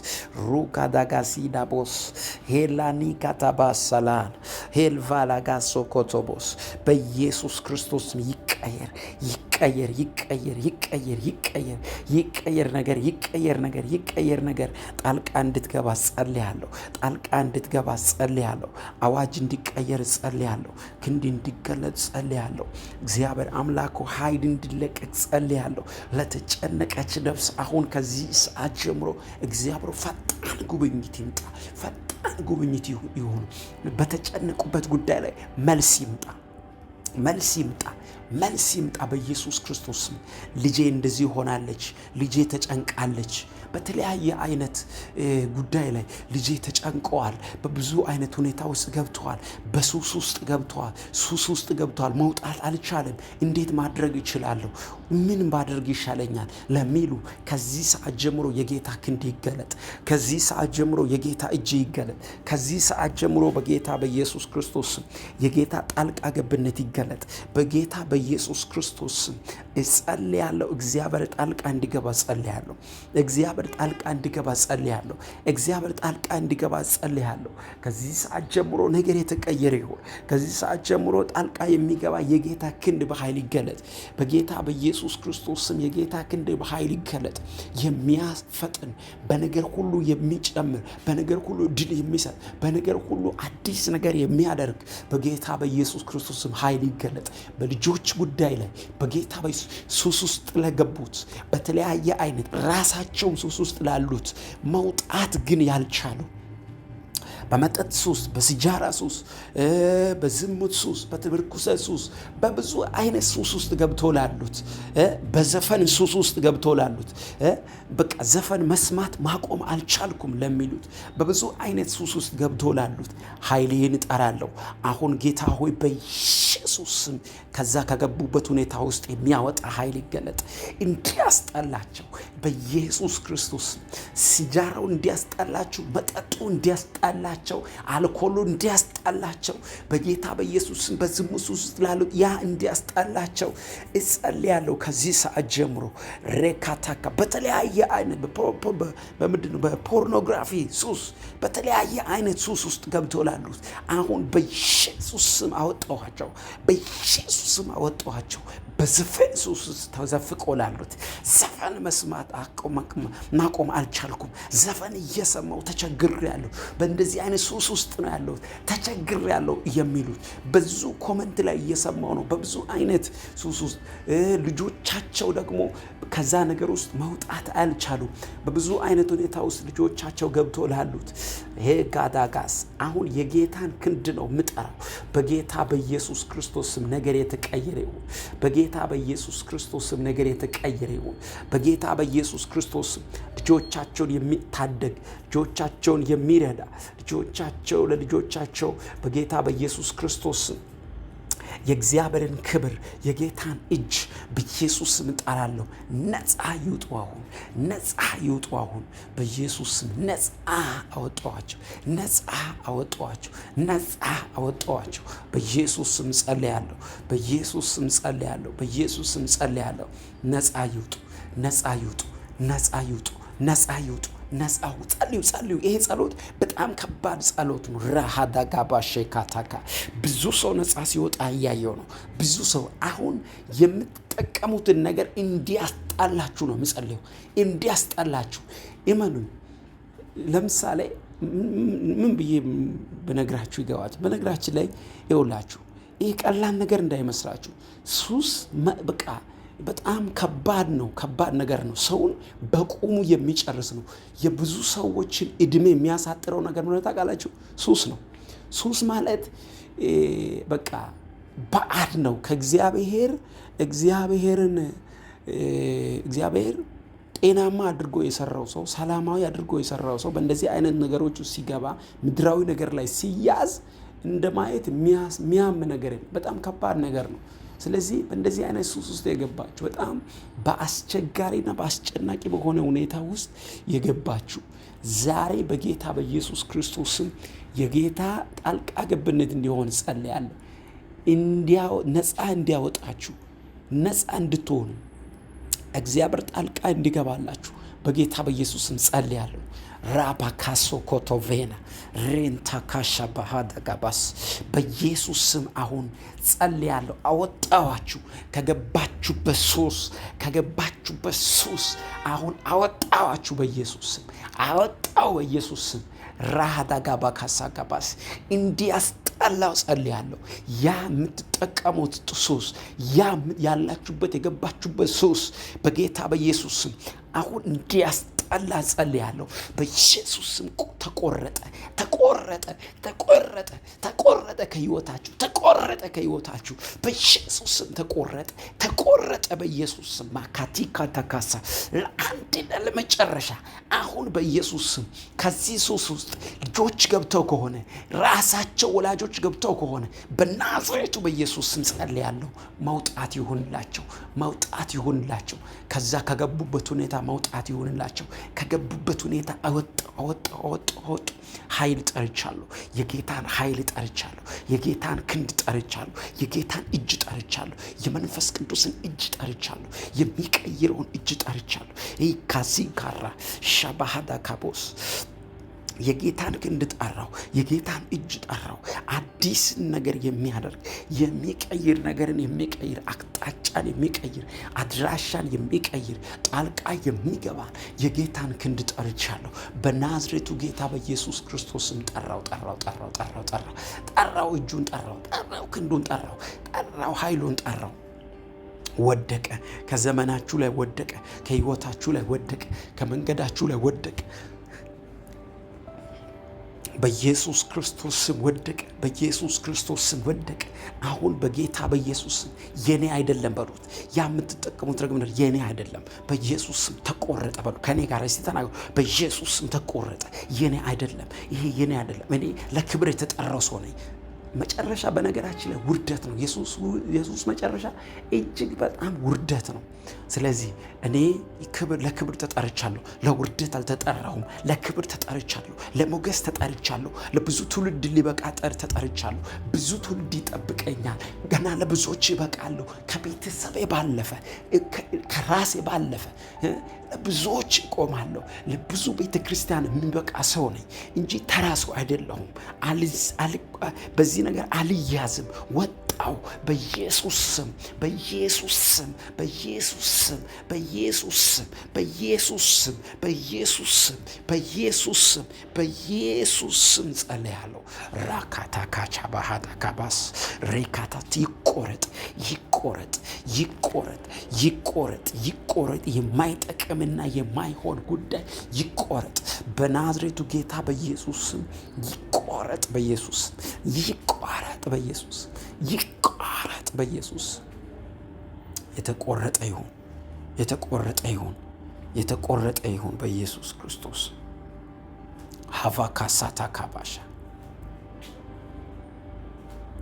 ሩካዳጋሲዳቦስ ሄላኒ ካታባሳላን ሄልቫላጋሶ ኮቶቦስ በኢየሱስ ክርስቶስ ይቀየር ይቀየር ይቀየር ይቀየር ይቀየር ይቀየር ነገር ይቀየር ነገር ይቀየር ነገር ጣልቃ እንድትገባ ጸልያለሁ። ጣልቃ እንድትገባ ጸልያለሁ። አዋጅ እንዲቀየር ጸልያለሁ። ክንድ እንዲገለጥ ጸልያለሁ። እግዚአብሔር አምላኩ ኃይል እንዲለቀቅ ጸልያለሁ። ለተጨነቀች ነፍስ አሁን ከዚህ ሰዓት ጀምሮ እግዚአብሔር ፈጣን ጉብኝት ይምጣ። ፈጣን ጉብኝት ይሁን። በተጨነቁበት ጉዳይ ላይ መልስ ይምጣ። መልስ ይምጣ። መልስ ይምጣ በኢየሱስ ክርስቶስ ስም። ልጄ እንደዚህ ሆናለች፣ ልጄ ተጨንቃለች። በተለያየ አይነት ጉዳይ ላይ ልጄ ተጨንቀዋል። በብዙ አይነት ሁኔታ ውስጥ ገብተዋል። በሱስ ውስጥ ገብተዋል። ሱስ ውስጥ ገብተዋል። መውጣት አልቻለም። እንዴት ማድረግ እችላለሁ? ምን ባደርግ ይሻለኛል ለሚሉ ከዚህ ሰዓት ጀምሮ የጌታ ክንድ ይገለጥ። ከዚህ ሰዓት ጀምሮ የጌታ እጅ ይገለጥ። ከዚህ ሰዓት ጀምሮ በጌታ በኢየሱስ ክርስቶስ ስም የጌታ ጣልቃ ገብነት ይገለጥ። በጌታ በኢየሱስ ክርስቶስ ስም እጸልያለሁ። እግዚአብሔር ጣልቃ እንዲገባ ጸልያለሁ። እግዚአብሔር ጣልቃ እንዲገባ ጸልያለሁ። እግዚአብሔር ጣልቃ እንዲገባ ጸልያለሁ። ከዚህ ሰዓት ጀምሮ ነገር የተቀየረ ይሁን። ከዚህ ሰዓት ጀምሮ ጣልቃ የሚገባ የጌታ ክንድ በኃይል ይገለጥ። በጌታ በኢየሱስ ክርስቶስ ስም የጌታ ክንድ በኃይል ይገለጥ። የሚያፈጥን በነገር ሁሉ የሚጨምር በነገር ሁሉ ድል የሚሰጥ በነገር ሁሉ አዲስ ነገር የሚያደርግ በጌታ በኢየሱስ ክርስቶስ ስም ኃይል ይገለጥ። በልጆች ጉዳይ ላይ በጌታ በሱስ ውስጥ ለገቡት በተለያየ አይነት ራሳቸው ሱስ ውስጥ ላሉት መውጣት ግን ያልቻሉ በመጠጥ ሱስ፣ በሲጃራ ሱስ፣ በዝሙት ሱስ፣ በትብርኩሰ ሱስ፣ በብዙ አይነት ሱስ ውስጥ ገብቶ ላሉት፣ በዘፈን ሱስ ውስጥ ገብቶ ላሉት፣ በቃ ዘፈን መስማት ማቆም አልቻልኩም ለሚሉት፣ በብዙ አይነት ሱስ ውስጥ ገብቶ ላሉት ኃይልህን እጠራለሁ። አሁን ጌታ ሆይ በኢየሱስ ስም ከዛ ከገቡበት ሁኔታ ውስጥ የሚያወጣ ኃይል ይገለጥ። እንዲያስጠላቸው በኢየሱስ ክርስቶስ ሲጃራው እንዲያስጠላቸው፣ መጠጡ እንዲያስጠላቸው፣ አልኮሉ እንዲያስጠላቸው በጌታ በኢየሱስ ስም በዝሙት ውስጥ ላሉ ያ እንዲያስጠላቸው እጸልያለሁ። ከዚህ ሰዓት ጀምሮ ሬካታካ በተለያየ አይነት በፖርኖግራፊ ሱስ በተለያየ አይነት ሱስ ውስጥ ገብቶ ላሉት አሁን በኢየሱስ ስም አወጣኋቸው። በኢየሱስ ስም አወጣኋቸው። በዘፈን ሱስ ውስጥ ተዘፍቆ ላሉት ዘፈን መስማት ማቆም አልቻልኩም፣ ዘፈን እየሰማው ተቸግሬያለሁ፣ በእንደዚህ አይነት ሱስ ውስጥ ነው ያለሁት ተቸግሬያለሁ የሚሉት ብዙ ኮመንት ላይ እየሰማው ነው። በብዙ አይነት ሱስ ውስጥ ልጆቻቸው ደግሞ ከዛ ነገር ውስጥ መውጣት አልቻሉ። በብዙ አይነት ሁኔታ ውስጥ ልጆቻቸው ገብቶ ላሉት ጋዳጋስ አሁን የጌታን ክንድ ነው ምጠራው። በጌታ በኢየሱስ ክርስቶስ ስም ነገር የተቀየረ ይሁን። በጌታ በኢየሱስ ክርስቶስ ስም ነገር የተቀየረ ይሁን። በጌታ በኢየሱስ ክርስቶስ ስም ልጆቻቸውን የሚታደግ ልጆቻቸውን የሚረዳ ልጆቻቸው ለልጆቻቸው በጌታ በኢየሱስ ክርስቶስ ስም የእግዚአብሔርን ክብር የጌታን እጅ በኢየሱስ ስም እጠራለሁ። ነፃ ይውጡ አሁን፣ ነፃ ይውጡ አሁን በኢየሱስ ስም። ነፃ አወጣዋቸው፣ ነፃ አወጣዋቸው፣ ነፃ አወጣዋቸው በኢየሱስ ስም ጸልያለሁ፣ በኢየሱስ ስም ጸልያለሁ፣ በኢየሱስ ስም ጸልያለሁ። ነፃ ይውጡ፣ ነፃ ይውጡ፣ ነፃ ይውጡ፣ ነፃ ይውጡ፣ ነፃ ጸልዩ፣ ጸልዩ። ይሄ ጸሎት በጣም ከባድ ጸሎት ነው። ራሃዳጋባሼካታካ ብዙ ሰው ነፃ ሲወጣ እያየው ነው። ብዙ ሰው አሁን የምትጠቀሙትን ነገር እንዲያስጣላችሁ ነው የምጸልየው፣ እንዲያስጣላችሁ። እመኑኝ። ለምሳሌ ምን ብዬ በነግራችሁ ይገባል። በነገራችን ላይ ይውላችሁ፣ ይህ ቀላል ነገር እንዳይመስላችሁ። ሱስ በቃ በጣም ከባድ ነው፣ ከባድ ነገር ነው። ሰውን በቁሙ የሚጨርስ ነው። የብዙ ሰዎችን እድሜ የሚያሳጥረው ነገር ምን ታውቃላችሁ? ሱስ ነው። ሱስ ማለት በቃ ባዕድ ነው ከእግዚአብሔር። እግዚአብሔር ጤናማ አድርጎ የሰራው ሰው፣ ሰላማዊ አድርጎ የሰራው ሰው በእንደዚህ አይነት ነገሮች ውስጥ ሲገባ፣ ምድራዊ ነገር ላይ ሲያዝ እንደ ማየት የሚያም ነገር በጣም ከባድ ነገር ነው። ስለዚህ በእንደዚህ አይነት ሱስ ውስጥ የገባችሁ፣ በጣም በአስቸጋሪና በአስጨናቂ በሆነ ሁኔታ ውስጥ የገባችሁ ዛሬ በጌታ በኢየሱስ ክርስቶስ ስም የጌታ ጣልቃ ገብነት እንዲሆን ጸልያለሁ። ነፃ እንዲያወጣችሁ፣ ነፃ እንድትሆኑ እግዚአብሔር ጣልቃ እንዲገባላችሁ በጌታ በኢየሱስ ስም ጸልያለሁ። ራባካሶ ኮቶቬና ሬንታ ካሻ ባህዳጋባስ በኢየሱስ ስም አሁን ጸልያለሁ። አወጣዋችሁ ከገባችሁበት ሱስ አሁን አወጣዋችሁ በኢየሱስ ስም፣ አወጣው በኢየሱስ ስም። ራሃዳጋባ ካሳጋባስ እንዲያስጠላው ጸልያለሁ። ያ የምትጠቀሙት ሱስ፣ ያ ያላችሁበት የገባችሁበት ሱስ በጌታ በኢየሱስ ስም አሁን እንዲያስጠላ ጸልያለሁ። በኢየሱስ ስም ተቆረጠ፣ ተቆረጠ፣ ተቆረጠ፣ ተቆረጠ ከህይወታችሁ፣ ተቆረጠ ከህይወታችሁ በኢየሱስ ስም ተቆረጠ፣ ተቆረጠ በኢየሱስ ስም። ማካቲካ ተካሳ ለአንድና ለመጨረሻ አሁን በኢየሱስ ስም ከዚህ ሱስ ውስጥ ልጆች ገብተው ከሆነ፣ ራሳቸው ወላጆች ገብተው ከሆነ በናዝሬቱ በኢየሱስ ስም ጸልያለሁ። መውጣት ይሁንላቸው፣ መውጣት ይሁንላቸው። ከዛ ከገቡበት ሁኔታ መውጣት ይሁንላቸው። ከገቡበት ሁኔታ አወጣ። ኃይል ጠርቻለሁ። የጌታን ኃይል ጠርቻለሁ። የጌታን ክንድ ጠርቻለሁ። የጌታን እጅ ጠርቻለሁ። የመንፈስ ቅዱስን እጅ ጠርቻለሁ። የሚቀይረውን እጅ ጠርቻለሁ። ይህ ካሲ ጋራ ሻባሃዳ ካቦስ የጌታን ክንድ ጠራው። የጌታን እጅ ጠራው። አዲስ ነገር የሚያደርግ የሚቀይር፣ ነገርን የሚቀይር፣ አቅጣጫን የሚቀይር፣ አድራሻን የሚቀይር፣ ጣልቃ የሚገባ የጌታን ክንድ ጠርቻለሁ። በናዝሬቱ ጌታ በኢየሱስ ክርስቶስም ጠራው። እጁን ጠራው፣ ክንዱን ጠራው፣ ኃይሉን ጠራው። ወደቀ። ከዘመናችሁ ላይ ወደቀ። ከህይወታችሁ ላይ ወደቀ። ከመንገዳችሁ ላይ ወደቀ። በኢየሱስ ክርስቶስ ስም ወደቀ። በኢየሱስ ክርስቶስ ስም ወደቀ። አሁን በጌታ በኢየሱስ ስም የኔ አይደለም በሉት። ያ የምትጠቀሙት ነገር የኔ አይደለም፣ በኢየሱስ ስም ተቆረጠ በሉ። ከኔ ጋር እስቲ ተናገሩ። በኢየሱስ ስም ተቆረጠ። የኔ አይደለም፣ ይሄ የኔ አይደለም። እኔ ለክብር የተጠራው ሰው ነኝ። መጨረሻ በነገራችን ላይ ውርደት ነው። ኢየሱስ መጨረሻ እጅግ በጣም ውርደት ነው። ስለዚህ እኔ ለክብር ተጠርቻለሁ። ለውርደት አልተጠራሁም። ለክብር ተጠርቻለሁ። ለሞገስ ተጠርቻለሁ። ለብዙ ትውልድ ሊበቃ ተጠርቻለሁ። ብዙ ትውልድ ይጠብቀኛል። ገና ለብዙዎች ይበቃለሁ። ከቤተሰቤ ባለፈ፣ ከራሴ ባለፈ ለብዙዎች እቆማለሁ። ለብዙ ቤተ ክርስቲያን የሚበቃ ሰው ነኝ እንጂ ተራ ሰው አይደለሁም። በዚህ ነገር አልያዝም። ወጣው በኢየሱስ ስም፣ በኢየሱስ ስም፣ በኢየሱስ ስም፣ በኢየሱስ ስም፣ በኢየሱስ ስም፣ በኢየሱስ ስም፣ በኢየሱስ ስም፣ በኢየሱስ ስም ጸልያለሁ። ራካታ ካቻ ባህታ ካባስ ሬካታት ይቆረጥ፣ ይቆረጥ፣ ይቆረጥ፣ ይቆረጥ፣ ይቆረጥ። የማይጠቅምና የማይሆን ጉዳይ ይቆረጥ በናዝሬቱ ጌታ በኢየሱስ ስም። ይቆረጥ በኢየሱስ ስም። ይቆረጥ በኢየሱስ ስም። ይቆረጥ በኢየሱስ ስም። የተቆረጠ ይሁን፣ የተቆረጠ ይሁን፣ የተቆረጠ ይሁን በኢየሱስ ክርስቶስ። ሀቫ ካሳታ ካባሻ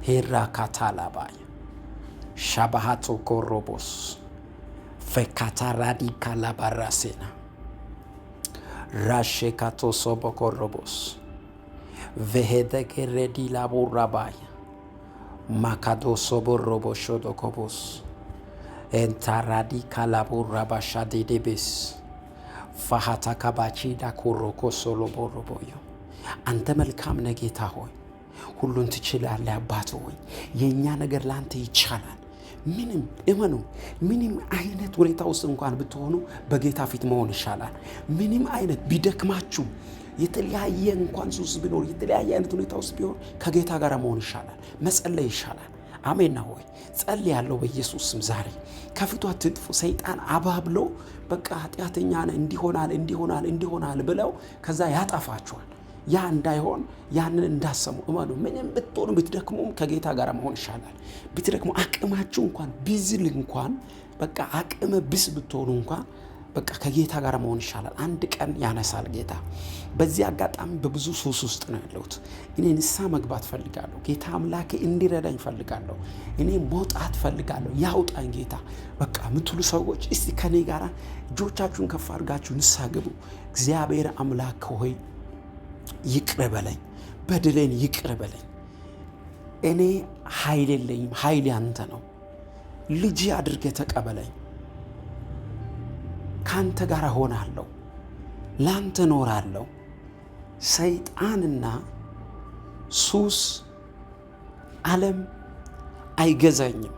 ሄራ ካታላባያ ሻባሃቶ ኮሮቦስ ፌካታራዲ ካላባራሴና ራሼካቶ ሶቦ ኮሮቦስ ቬሄደጌሬዲ ላቡራባያ ማካዶ ሶቦ ሮቦ ሾዶኮቦስ ኤንታራዲ ካላቡራባሻዴዴቤስ ፋሃታ ካባቺዳ ኮሮኮ ሶሎቦሮቦዮ። አንተ መልካም ነህ ጌታ ሆይ፣ ሁሉን ትችላለህ አባት ሆይ። የእኛ ነገር ለአንተ ይቻላል። ምንም እመኑ፣ ምንም አይነት ሁኔታ ውስጥ እንኳን ብትሆኑ በጌታ ፊት መሆን ይሻላል። ምንም አይነት ቢደክማችሁ፣ የተለያየ እንኳን ሱስ ቢኖር፣ የተለያየ አይነት ሁኔታ ውስጥ ቢሆን ከጌታ ጋር መሆን ይሻላል፣ መጸለይ ይሻላል። አሜን ነው ወይ? ጸልያለሁ በኢየሱስ ስም። ዛሬ ከፊቱ አትጥፉ። ሰይጣን አባብሎ በቃ ኃጢአተኛ ነህ እንዲሆናል ብለው ከዛ ያጠፋችኋል። ያ እንዳይሆን ያንን እንዳሰሙ እመኑ። ምንም ብትሆኑ ብትደክሙም ከጌታ ጋር መሆን ይሻላል። ብትደክሙ አቅማችሁ እንኳን ቢዝል እንኳን በቃ አቅም ብስ ብትሆኑ እንኳን በቃ ከጌታ ጋር መሆን ይሻላል። አንድ ቀን ያነሳል ጌታ። በዚህ አጋጣሚ በብዙ ሱስ ውስጥ ነው ያለሁት። እኔ ንስሐ መግባት ፈልጋለሁ። ጌታ አምላኬ እንዲረዳኝ ፈልጋለሁ። እኔ መውጣት ፈልጋለሁ። ያውጣኝ ጌታ በቃ የምትሉ ሰዎች እስቲ ከኔ ጋር እጆቻችሁን ከፍ አድርጋችሁ ንስሐ ግቡ። እግዚአብሔር አምላክ ሆይ ይቅር በለኝ፣ በደሌን ይቅር በለኝ። እኔ ኃይል የለኝም፣ ኃይል ያንተ ነው። ልጅ አድርገህ ተቀበለኝ። ካንተ ጋር ሆናለሁ፣ ላንተ ኖራለሁ። ሰይጣንና ሱስ ዓለም አይገዛኝም።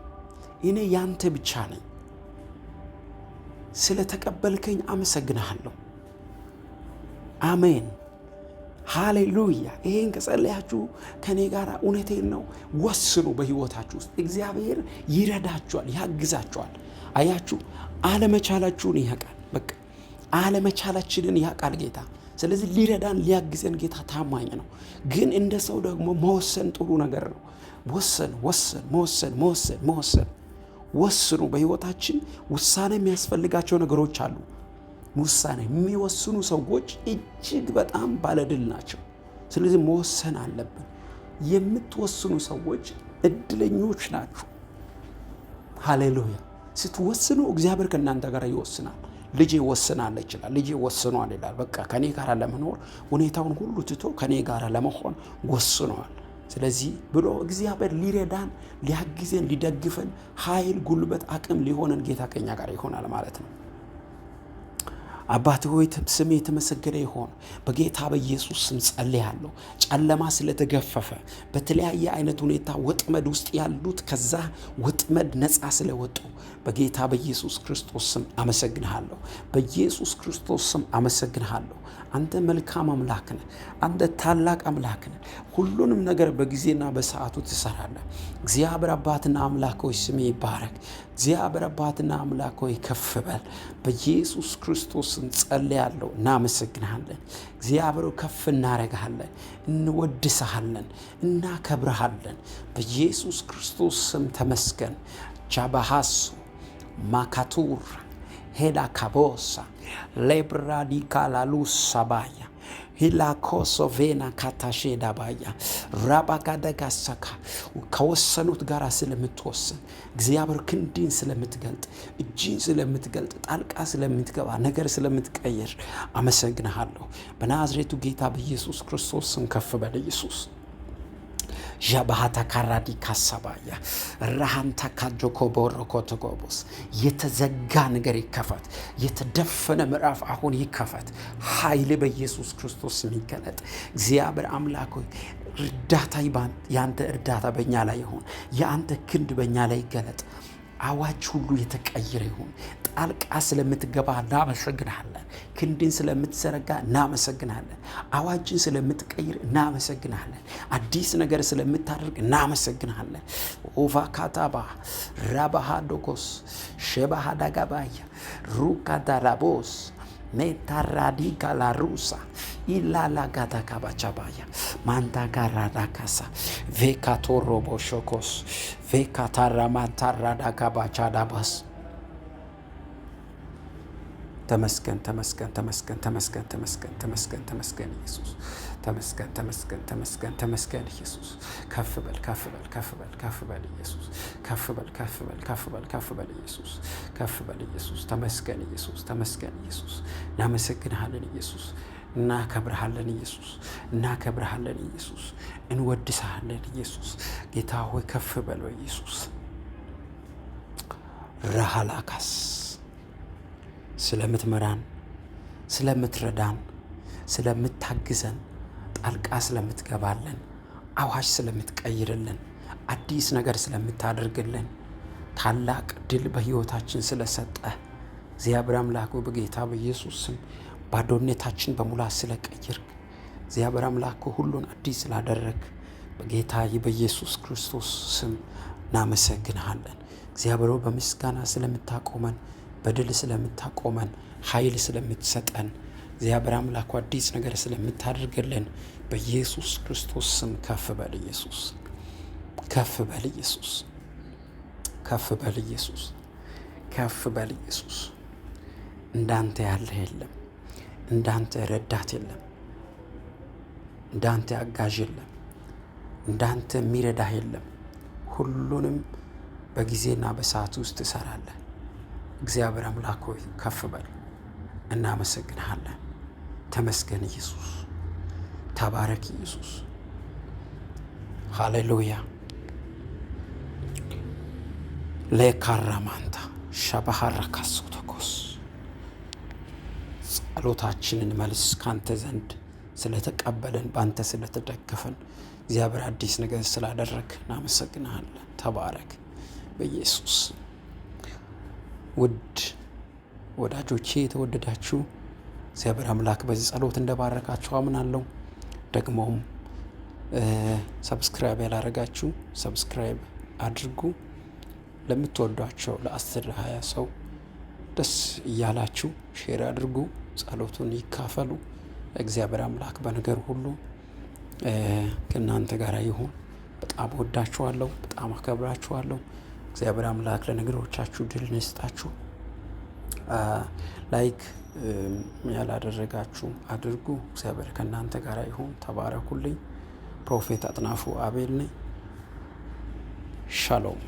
እኔ ያንተ ብቻ ነኝ። ስለተቀበልከኝ አመሰግንሃለሁ። አሜን ሃሌሉያ። ይሄን ከጸለያችሁ ከኔ ጋር እውነቴን ነው ወስኑ። በህይወታችሁ ውስጥ እግዚአብሔር ይረዳችኋል፣ ያግዛችኋል። አያችሁ አለመቻላችሁን ያውቃል። በቃ አለመቻላችንን ያውቃል ጌታ። ስለዚህ ሊረዳን ሊያግዘን ጌታ ታማኝ ነው። ግን እንደ ሰው ደግሞ መወሰን ጥሩ ነገር ነው። ወስኑ። በህይወታችን ውሳኔ የሚያስፈልጋቸው ነገሮች አሉ። ውሳኔ የሚወስኑ ሰዎች እጅግ በጣም ባለድል ናቸው። ስለዚህ መወሰን አለብን። የምትወስኑ ሰዎች እድለኞች ናችሁ። ሃሌሉያ። ስትወስኑ እግዚአብሔር ከእናንተ ጋር ይወስናል። ልጄ ወስናል ይችላል፣ ልጄ ወስኗል ይላል። በቃ ከኔ ጋር ለመኖር ሁኔታውን ሁሉ ትቶ ከኔ ጋር ለመሆን ወስኗል። ስለዚህ ብሎ እግዚአብሔር ሊረዳን፣ ሊያግዘን፣ ሊደግፈን ኃይል፣ ጉልበት፣ አቅም ሊሆነን ጌታ ከኛ ጋር ይሆናል ማለት ነው። አባት ሆይ ስም የተመሰገነ ይሁን። በጌታ በኢየሱስ ስም ጸልያለሁ። ጨለማ ስለተገፈፈ በተለያየ አይነት ሁኔታ ወጥመድ ውስጥ ያሉት ከዛ ወጥመድ ነፃ ስለወጡ በጌታ በኢየሱስ ክርስቶስ ስም አመሰግንሃለሁ። በኢየሱስ ክርስቶስ ስም አመሰግንሃለሁ። አንተ መልካም አምላክ ነህ። አንተ ታላቅ አምላክ ነህ። ሁሉንም ነገር በጊዜና በሰዓቱ ትሰራለህ። እግዚአብሔር አባትና አምላክ ሆይ ስም ይባረክ። እግዚአብሔር አባትና አምላክ ሆይ ከፍ በል። በኢየሱስ ክርስቶስ ስም ጸልያለሁ። እናመሰግንሃለን። እግዚአብሔር ከፍ እናረጋለን፣ እንወድስሃለን፣ እናከብርሃለን። በኢየሱስ ክርስቶስ ስም ተመስገን። ቻባሃሱ ማካቱር ሄዳ ካቦሳ ሌብራዲካ ላሉስ ሳባያ ሂላኮሶ ቬና ካታሼዳ ባያ ራባጋደጋሰካ ከወሰኑት ጋር ስለምትወስን እግዚአብሔር ክንድን ስለምትገልጥ እጅን ስለምትገልጥ ጣልቃ ስለምትገባ ነገር ስለምትቀየር አመሰግንሃለሁ። በናዝሬቱ ጌታ በኢየሱስ ክርስቶስ ስም ከፍ በል ኢየሱስ። ጃባሃታ ካራዲ ካሳባያ ራሃንታ ካጆኮ ቦሮኮቶጎቦስ የተዘጋ ነገር ይከፈት። የተደፈነ ምዕራፍ አሁን ይከፈት። ኃይል በኢየሱስ ክርስቶስ የሚገለጥ እግዚአብሔር አምላክ ሆይ እርዳታ ያንተ እርዳታ በእኛ ላይ ይሁን። የአንተ ክንድ በእኛ ላይ ይገለጥ። አዋጅ ሁሉ የተቀየረ ይሁን። ጣልቃ ስለምትገባ እናመሰግንሃለን። ክንድን ስለምትዘረጋ እናመሰግንሃለን። አዋጅን ስለምትቀይር እናመሰግንሃለን። አዲስ ነገር ስለምታደርግ እናመሰግንሃለን። ኦቫካታባ ራባሃዶኮስ ሸባሃዳጋባያ ሩካዳራቦስ ሜታራዲጋ ላሩሳ ኢላላ ጋታ ካባቻባያ ማንታ ጋራዳካሳ ቬካቶሮቦ ሾኮስ ቬካታራ ማንታራዳ ካባቻዳባስ ተመስገን ተመስገን ተመስገን ተመስገን ተመስገን ተመስገን ተመስገን ኢየሱስ ተመስገን ተመስገን ተመስገን ተመስገን ኢየሱስ። ከፍ በል ከፍ በል ከፍ በል ከፍ በል ኢየሱስ። ከፍ በል ከፍ በል ከፍ በል ከፍ በል ኢየሱስ። ከፍ በል ኢየሱስ። ተመስገን ኢየሱስ ተመስገን ኢየሱስ። እናመሰግንሃለን ኢየሱስ። እናከብርሃለን ኢየሱስ። እናከብርሃለን ኢየሱስ። እንወድስሃለን ኢየሱስ። ጌታ ሆይ ከፍ በል ኢየሱስ። ረሃላካስ ስለምትመራን፣ ስለምትረዳን፣ ስለምታግዘን፣ ጣልቃ ስለምትገባለን፣ አዋጅ ስለምትቀይርልን፣ አዲስ ነገር ስለምታደርግልን፣ ታላቅ ድል በሕይወታችን ስለሰጠ እግዚአብሔር አምላክ በጌታ በኢየሱስ ስም ባዶነታችን በሙላት ስለቀየርክ እግዚአብሔር አምላክ ሁሉን አዲስ ስላደረግ በጌታ በኢየሱስ ክርስቶስ ስም እናመሰግንሃለን። እግዚአብሔር በምስጋና ስለምታቆመን፣ በድል ስለምታቆመን፣ ኃይል ስለምትሰጠን እግዚአብሔር አምላኩ አዲስ ነገር ስለምታደርግልን በኢየሱስ ክርስቶስ ስም ከፍ በል ኢየሱስ። ከፍ በል ኢየሱስ። ከፍ በል ኢየሱስ። ከፍ በል ኢየሱስ። እንዳንተ ያለ የለም። እንዳንተ ረዳት የለም። እንዳንተ አጋዥ የለም። እንዳንተ የሚረዳህ የለም። ሁሉንም በጊዜና በሰዓት ውስጥ ትሰራለህ። እግዚአብሔር አምላክ ሆይ ከፍ በል። እናመሰግንሃለን። ተመስገን ኢየሱስ። ተባረክ ኢየሱስ። ሃሌሉያ። ለካራማንታ ሻባሃራ ካሶቶኮስ ጸሎታችንን መልስ ካንተ ዘንድ ስለተቀበለን፣ ባንተ ስለተደገፈን እግዚአብሔር አዲስ ነገር ስላደረግ እናመሰግንሃለን። ተባረክ በኢየሱስ። ውድ ወዳጆቼ የተወደዳችሁ እግዚአብሔር አምላክ በዚህ ጸሎት እንደባረካችሁ አምናለሁ። ደግሞም ሰብስክራይብ ያላረጋችሁ ሰብስክራይብ አድርጉ። ለምትወዷቸው ለ10-20 ሰው ደስ እያላችሁ ሼር አድርጉ። ጸሎቱን ይካፈሉ። እግዚአብሔር አምላክ በነገር ሁሉ ከእናንተ ጋር ይሁን። በጣም ወዳችኋለሁ። በጣም አከብራችኋለሁ። እግዚአብሔር አምላክ ለነገሮቻችሁ ድል ይስጣችሁ። ላይክ ያላደረጋችሁ አድርጉ። እግዚአብሔር ከእናንተ ጋር ይሁን። ተባረኩልኝ። ፕሮፌት አጥናፉ አቤል ነኝ። ሻሎም